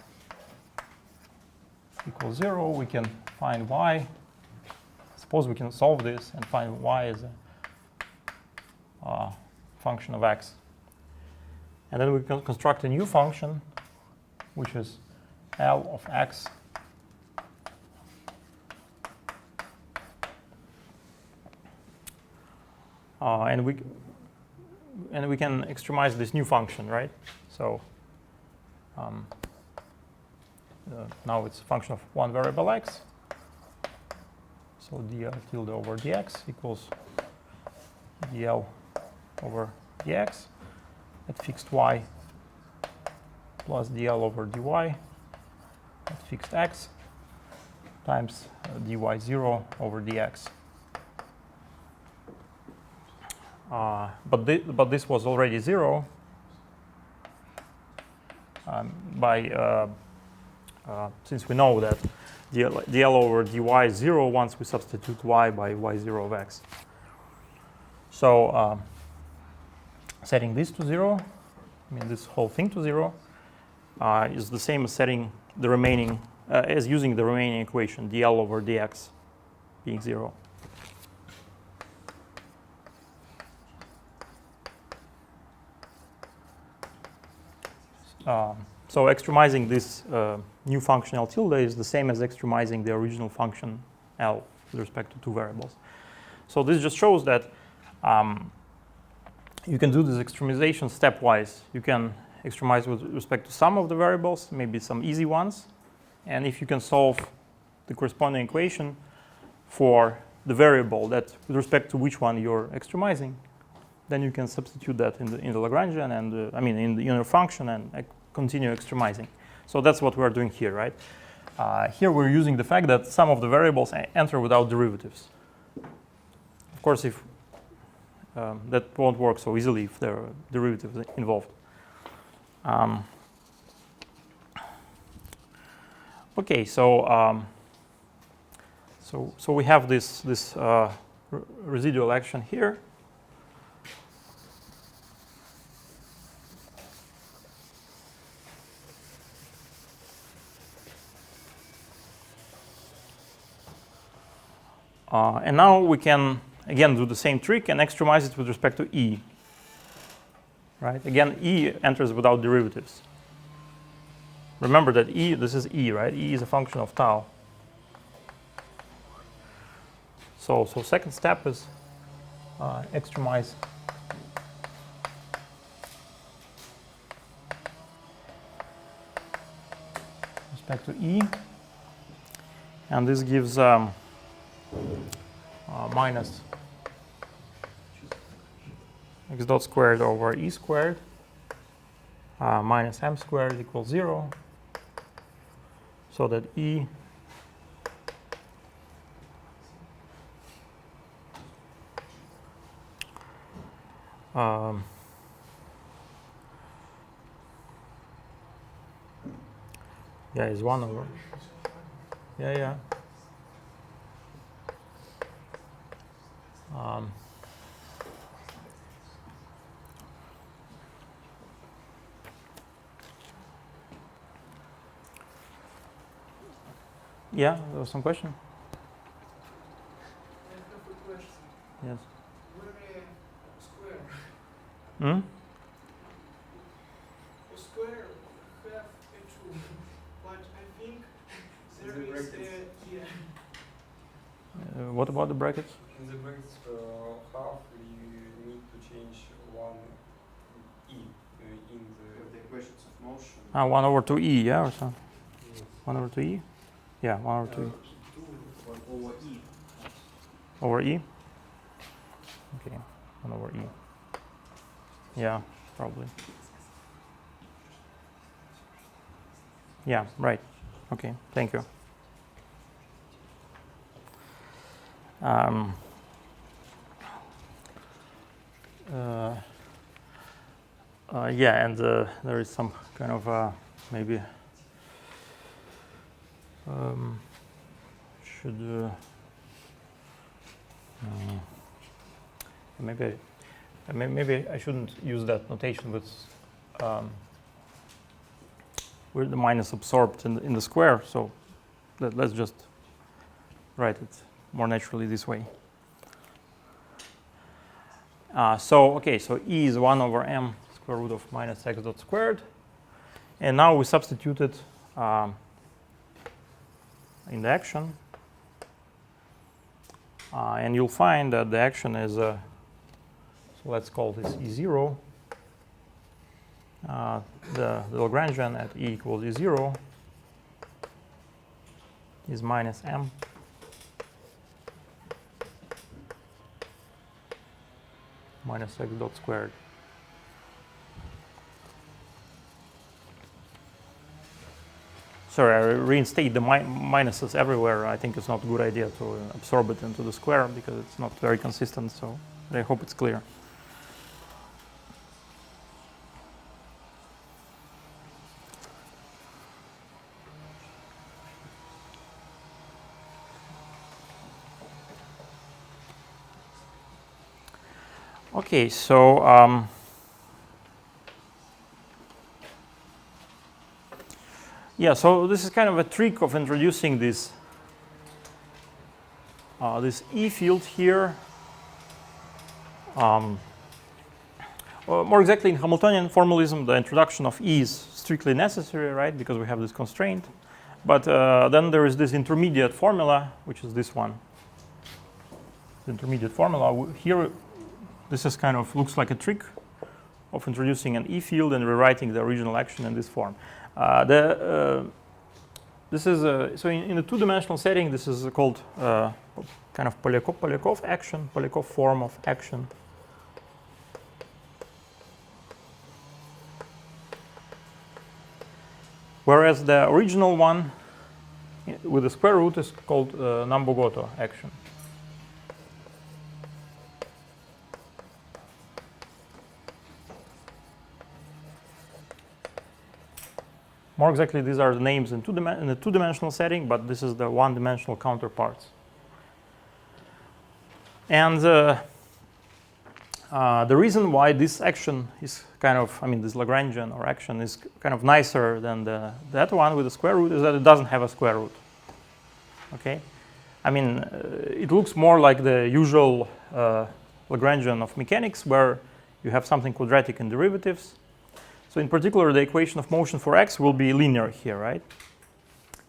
[SPEAKER 1] equals 0. We can find y. Suppose we can solve this and find y as a function of x. And then we can construct a new function, which is L of x and we can extremize this new function, right? So now it's a function of 1 variable x. So dl tilde over dx equals dl over dx at fixed y plus dl over dy at fixed x times dy 0 over dx. But this was already 0 since we know that dl over dy is 0 once we substitute y by y0 of x. So setting this to 0, I mean this whole thing to 0, is the same as setting the remaining, as using the remaining equation dl over dx being 0. So extremizing this new function L tilde is the same as extremizing the original function L with respect to 2 variables. So this just shows that you can do this extremization stepwise. You can extremize with respect to some of the variables, maybe some easy ones. And if you can solve the corresponding equation for the variable that with respect to which one you're extremizing, then you can substitute that in the Lagrangian and in the inner function and continue extremizing. So that's what we're doing here, right? Here we're using the fact that some of the variables enter without derivatives. Of course, if that won't work so easily if there are derivatives involved. Okay, so we have this residual action here. And now we can again do the same trick and extremize it with respect to E. Right? Again, E enters without derivatives. Remember that this is E, right? E is a function of tau. So second step is extremize respect to E, and this gives minus x dot squared over E squared minus m squared equals 0, so that E is 1 over yeah, there was some question.
[SPEAKER 6] I have a question.
[SPEAKER 1] Yes.
[SPEAKER 6] Where square?
[SPEAKER 1] Hmm?
[SPEAKER 6] A square have a 2, but I think there
[SPEAKER 2] The
[SPEAKER 6] is
[SPEAKER 2] brackets.
[SPEAKER 1] What about the brackets?
[SPEAKER 4] In the brackets half, we need to change one E in
[SPEAKER 2] The equations of motion.
[SPEAKER 1] 1 over 2e, yeah, or something. 1 over 2e? Yeah, 1 over 2e.
[SPEAKER 2] Over E.
[SPEAKER 1] Over e? Okay, 1 over e. Yeah, probably. Yeah, right. Okay, thank you. Yeah, and there is some kind of maybe should maybe I shouldn't use that notation with the minus absorbed in the square. So let's just write it more naturally this way. So E is 1 over m square root of minus x dot squared. And now we substitute it in the action. And you'll find that the action is, so let's call this E0. The Lagrangian at E equals E0 is minus m minus x dot squared. Sorry, I reinstate the minuses everywhere. I think it's not a good idea to absorb it into the square because it's not very consistent, so I hope it's clear. Okay, so yeah, so this is kind of a trick of introducing this this E field here. Or more exactly, in Hamiltonian formalism, the introduction of E is strictly necessary, right? Because we have this constraint. But then there is this intermediate formula, which is this one. The intermediate formula here. This is kind of looks like a trick of introducing an E field and rewriting the original action in this form. This is so in a two-dimensional setting. This is called kind of Polyakov action, Polyakov form of action. Whereas the original one with the square root is called Nambu-Goto action. More exactly, these are the names in the two-dimensional setting, but this is the one-dimensional counterparts. And the reason why this action is kind of, this Lagrangian or action is kind of nicer than that one with the square root is that it doesn't have a square root. Okay, it looks more like the usual Lagrangian of mechanics, where you have something quadratic in derivatives. So in particular, the equation of motion for x will be linear here, right?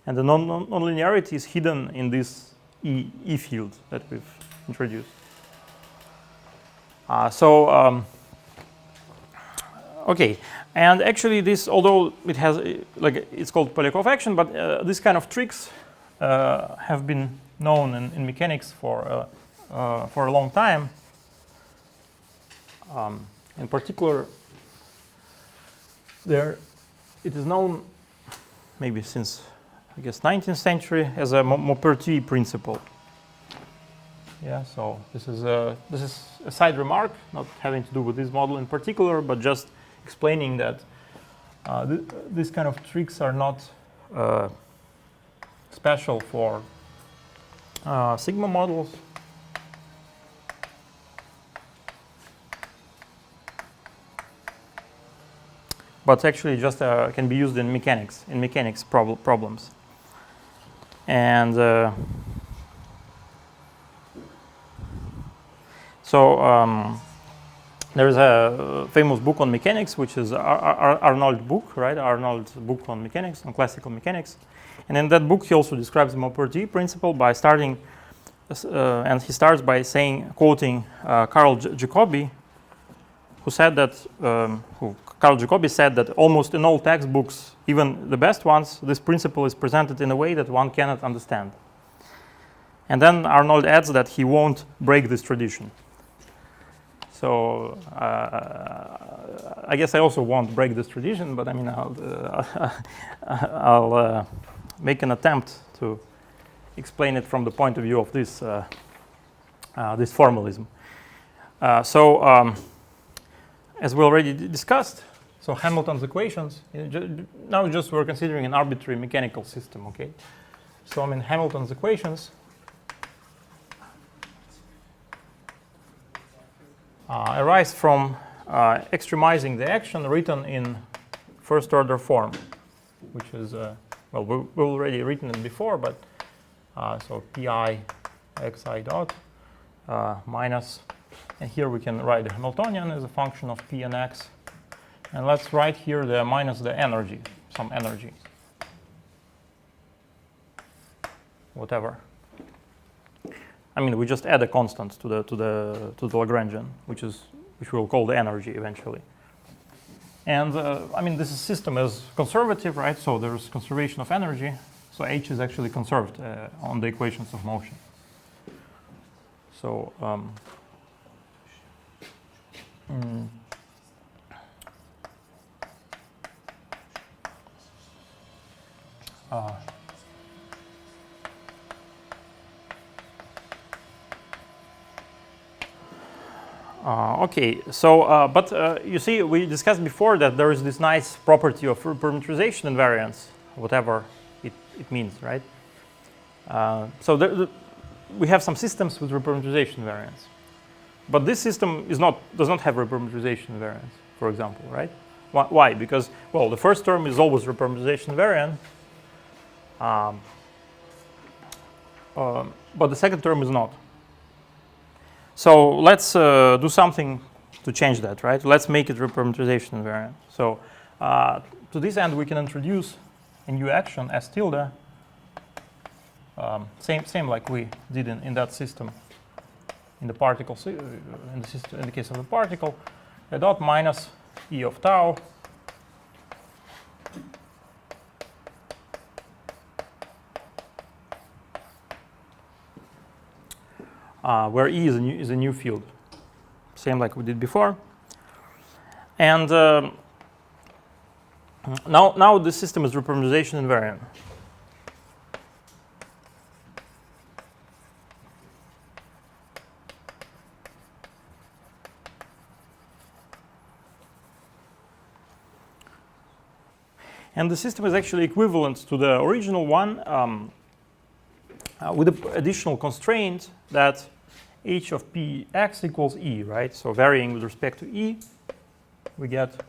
[SPEAKER 1] And the nonlinearity is hidden in this E field that we've introduced. Okay, and actually this, although it has, it's called Polyakov action, but these kind of tricks have been known in mechanics for a long time. In particular, it is known maybe since, I guess, 19th century as a Maupertuis principle. Yeah, so this is a side remark, not having to do with this model in particular, but just explaining that these kind of tricks are not special for sigma models. But actually just can be used in mechanics problems. And there is a famous book on mechanics, which is Arnold's book, right? Arnold's book on mechanics, on classical mechanics. And in that book, he also describes the Maupertuis principle by starting, and he starts by quoting Carl Jacobi, who said that, Carl Jacobi said that almost in all textbooks, even the best ones, this principle is presented in a way that one cannot understand. And then Arnold adds that he won't break this tradition. So I guess I also won't break this tradition, but I'll make an attempt to explain it from the point of view of this this formalism. As we already discussed, so Hamilton's equations, now just we're considering an arbitrary mechanical system, okay? So Hamilton's equations arise from extremizing the action written in first order form, which is, we've already written it before, but so pi xi dot minus, and here we can write the Hamiltonian as a function of p and x. And let's write here the minus the energy, some energy, whatever. We just add a constant to the Lagrangian, which we'll call the energy eventually. And this system is conservative, right? So there's conservation of energy. So H is actually conserved on the equations of motion. So okay, so but you see, we discussed before that there is this nice property of parameterization invariance, whatever it means, right? So we have some systems with reparameterization invariance, but this system does not have reparameterization invariance, for example, right? Why? Because, well, the first term is always reparameterization invariant, but the second term is not. So let's do something to change that, right? Let's make it reparameterization invariant. So to this end, we can introduce a new action S tilde, same like we did in that system, in the particle, in the case of the particle, a dot minus E of tau where E is a new field, same like we did before. And now the system is reparameterization invariant. And the system is actually equivalent to the original one with the additional constraint that h of px equals E, right? So varying with respect to E, we get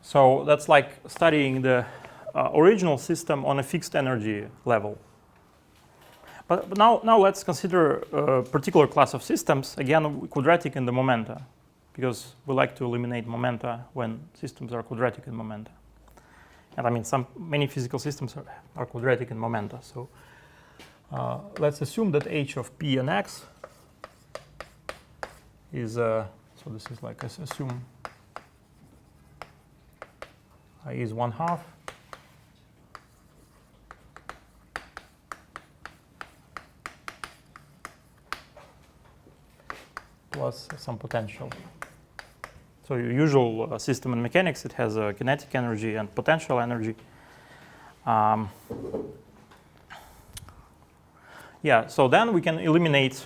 [SPEAKER 1] so that's like studying the original system on a fixed energy level. But now let's consider a particular class of systems, again quadratic in the momenta, because we like to eliminate momenta when systems are quadratic in momenta. And I mean, many physical systems are quadratic in momenta. So let's assume that h of p and x is, so this is like, assume I is 1/2 plus some potential. So your usual system in mechanics, it has a kinetic energy and potential energy. Yeah, so then we can eliminate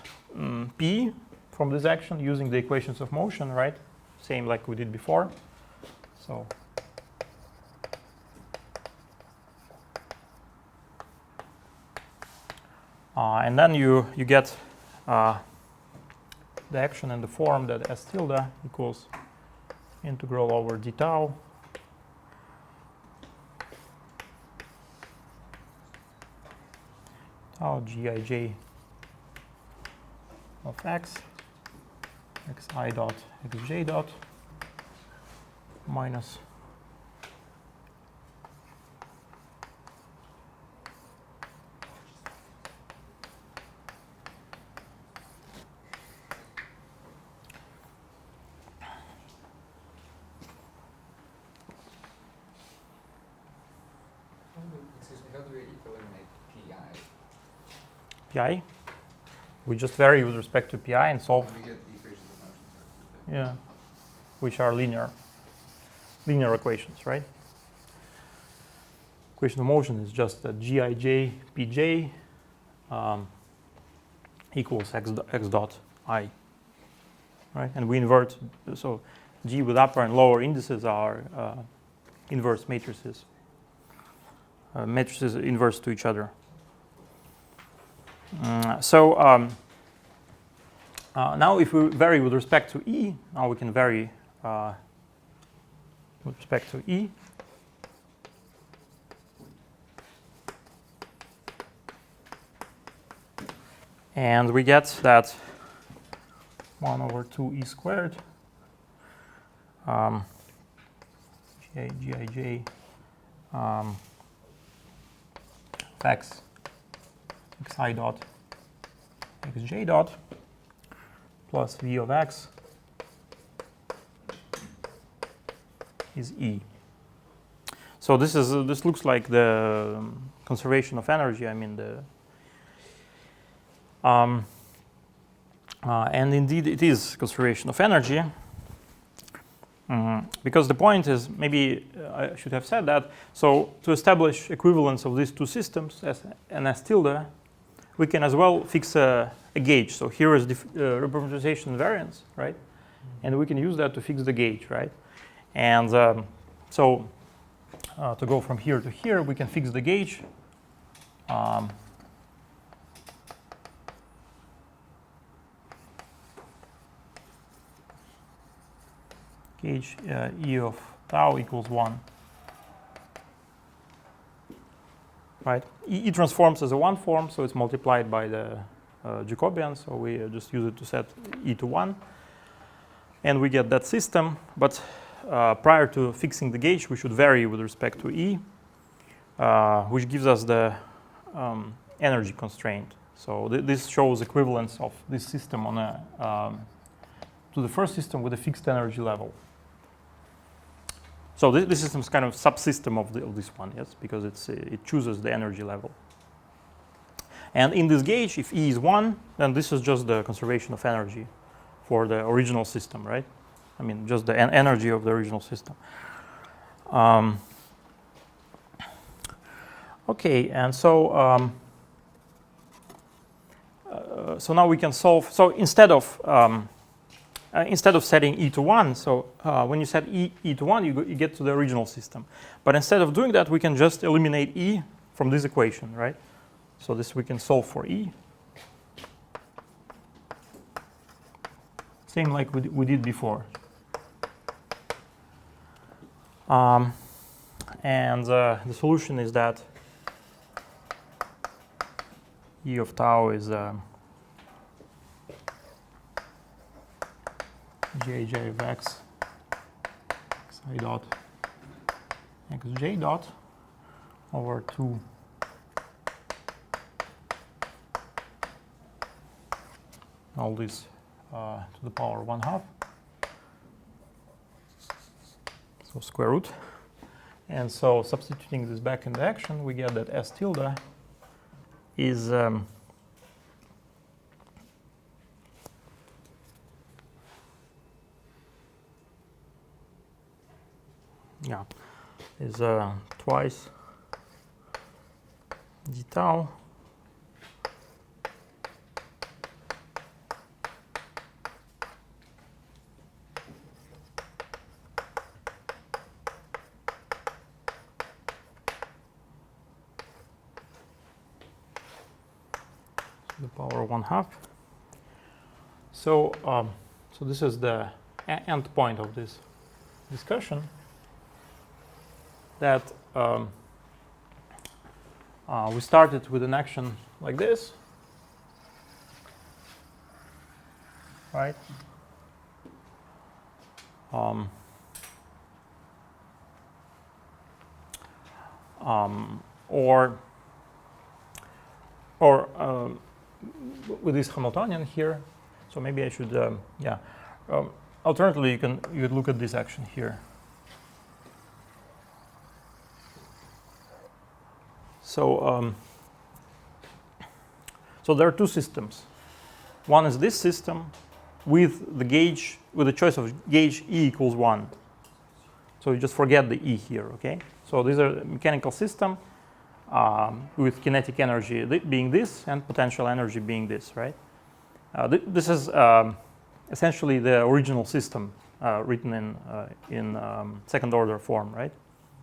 [SPEAKER 1] P from this action using the equations of motion, right? Same like we did before. So and then you get the action in the form that S tilde equals integral over d tau tau gij of x xi dot xj dot minus
[SPEAKER 2] Excuse me, how do we eliminate pi?
[SPEAKER 1] pi. We just vary with respect to pi and solve,
[SPEAKER 2] We get the equations of motion.
[SPEAKER 1] yeah, which are linear equations, right? Equation of motion is just that gij pj equals x dot I, right? And we invert, so G with upper and lower indices are inverse matrices. Matrices inverse to each other. Now if we vary with respect to E, now we can vary with respect to E. And we get that 1 over 2 E squared gij x xi dot xj dot plus v of x is E. So this looks like the conservation of energy. I mean the and indeed it is conservation of energy. Because the point is, maybe I should have said that, so to establish equivalence of these two systems, S and S tilde, we can as well fix a gauge. So here is the reparameterization invariance, right? And we can use that to fix the gauge, right? And to go from here to here, we can fix the gauge. Gauge E of tau equals 1. Right? E transforms as a 1 form, so it's multiplied by the Jacobian, so we just use it to set E to 1. And we get that system, but prior to fixing the gauge, we should vary with respect to E, which gives us the energy constraint. So this shows equivalence of this system on a to the first system with a fixed energy level. So this system is kind of subsystem of this one, yes, because it chooses the energy level. And in this gauge, if E is 1, then this is just the conservation of energy for the original system, right? I mean, just the energy of the original system. Okay, and so so now we can solve. So instead of setting E to 1, so when you set E to 1, you get to the original system. But instead of doing that, we can just eliminate E from this equation, right? So this we can solve for E. Same like we did before. And the solution is that E of tau is Jj of x xi dot xj dot over 2 all this to the power 1/2, so square root. And so substituting this back into action, we get that S tilde is twice d tau to the power 1/2. So so this is the end point of this discussion, that we started with an action like this, right? Or with this Hamiltonian here. So maybe I should, alternatively, you could look at this action here. So, so there are two systems. One is this system with the gauge, with the choice of gauge E equals 1. So you just forget the E here, okay? So these are a mechanical system with kinetic energy being this and potential energy being this, right? This is essentially the original system written in second order form, right?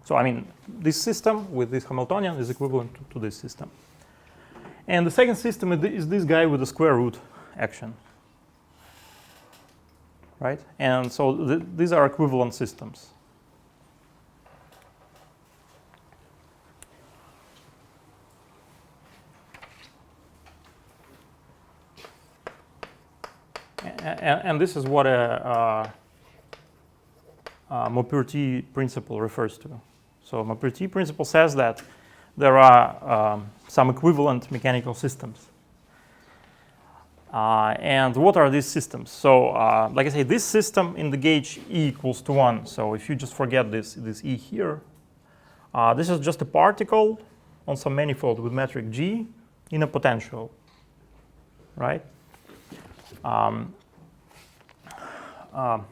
[SPEAKER 1] So I mean, this system with this Hamiltonian is equivalent to this system. And the second system is this guy with the square root action, right? And so these are equivalent systems. And this is what a Maupertuis principle refers to. So Maupertuis principle says that there are some equivalent mechanical systems. And what are these systems? So like I say, this system in the gauge E equals to 1. So if you just forget this E here, this is just a particle on some manifold with metric G in a potential, right?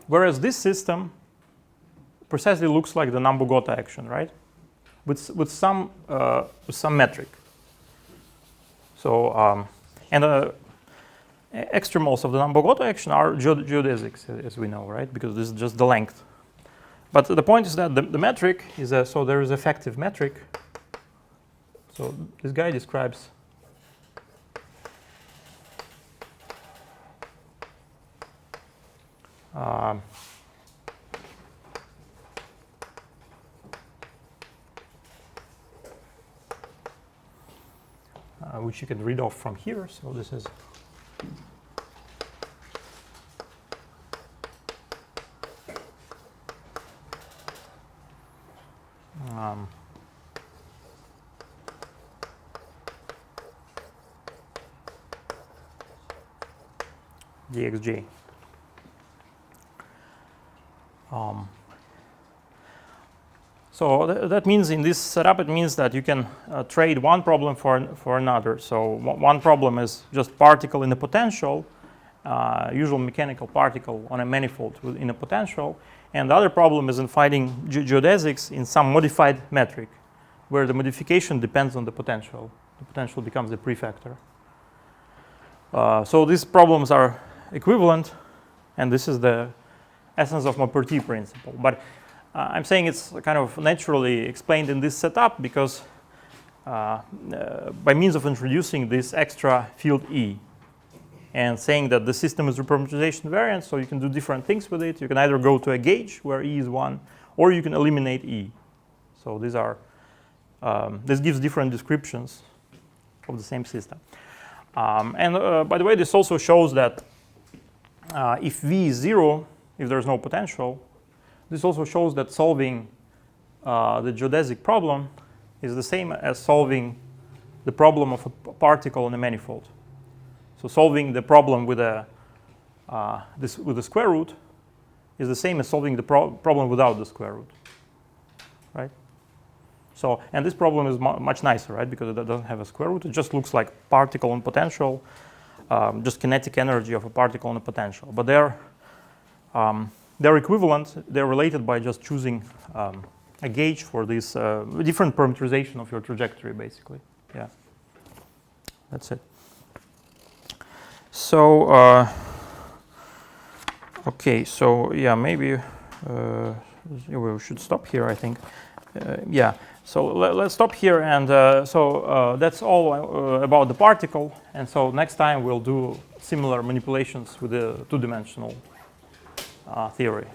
[SPEAKER 1] Whereas this system precisely looks like the Nambu-Goto action, right? With some metric. So extremals of the Nambu-Goto action are geodesics, as we know, right? Because this is just the length. But the point is that the metric is so there is effective metric. So this guy describes which you can read off from here. So this is dxj. So that means in this setup, it means that you can trade one problem for another. So one problem is just particle in a potential, usual mechanical particle on a manifold in a potential, and the other problem is in finding geodesics in some modified metric, where the modification depends on the potential. The potential becomes the prefactor. So these problems are equivalent, and this is the essence of Maupertuis principle. But I'm saying it's kind of naturally explained in this setup because by means of introducing this extra field E and saying that the system is reparameterization variant, so you can do different things with it. You can either go to a gauge where E is 1, or you can eliminate E. So these are this gives different descriptions of the same system. And by the way, this also shows that if V is 0, if there's no potential, this also shows that solving the geodesic problem is the same as solving the problem of a particle in a manifold. So solving the problem with a square root is the same as solving the problem without the square root, right? So, and this problem is much nicer, right? Because it doesn't have a square root. It just looks like particle and potential, just kinetic energy of a particle and a potential. But they're equivalent. They're related by just choosing a gauge for this different parameterization of your trajectory, basically. Yeah, that's it. So, okay, so yeah, maybe we should stop here, I think. Yeah, so let's stop here. And so that's all about the particle. And so next time we'll do similar manipulations with the two-dimensional theory.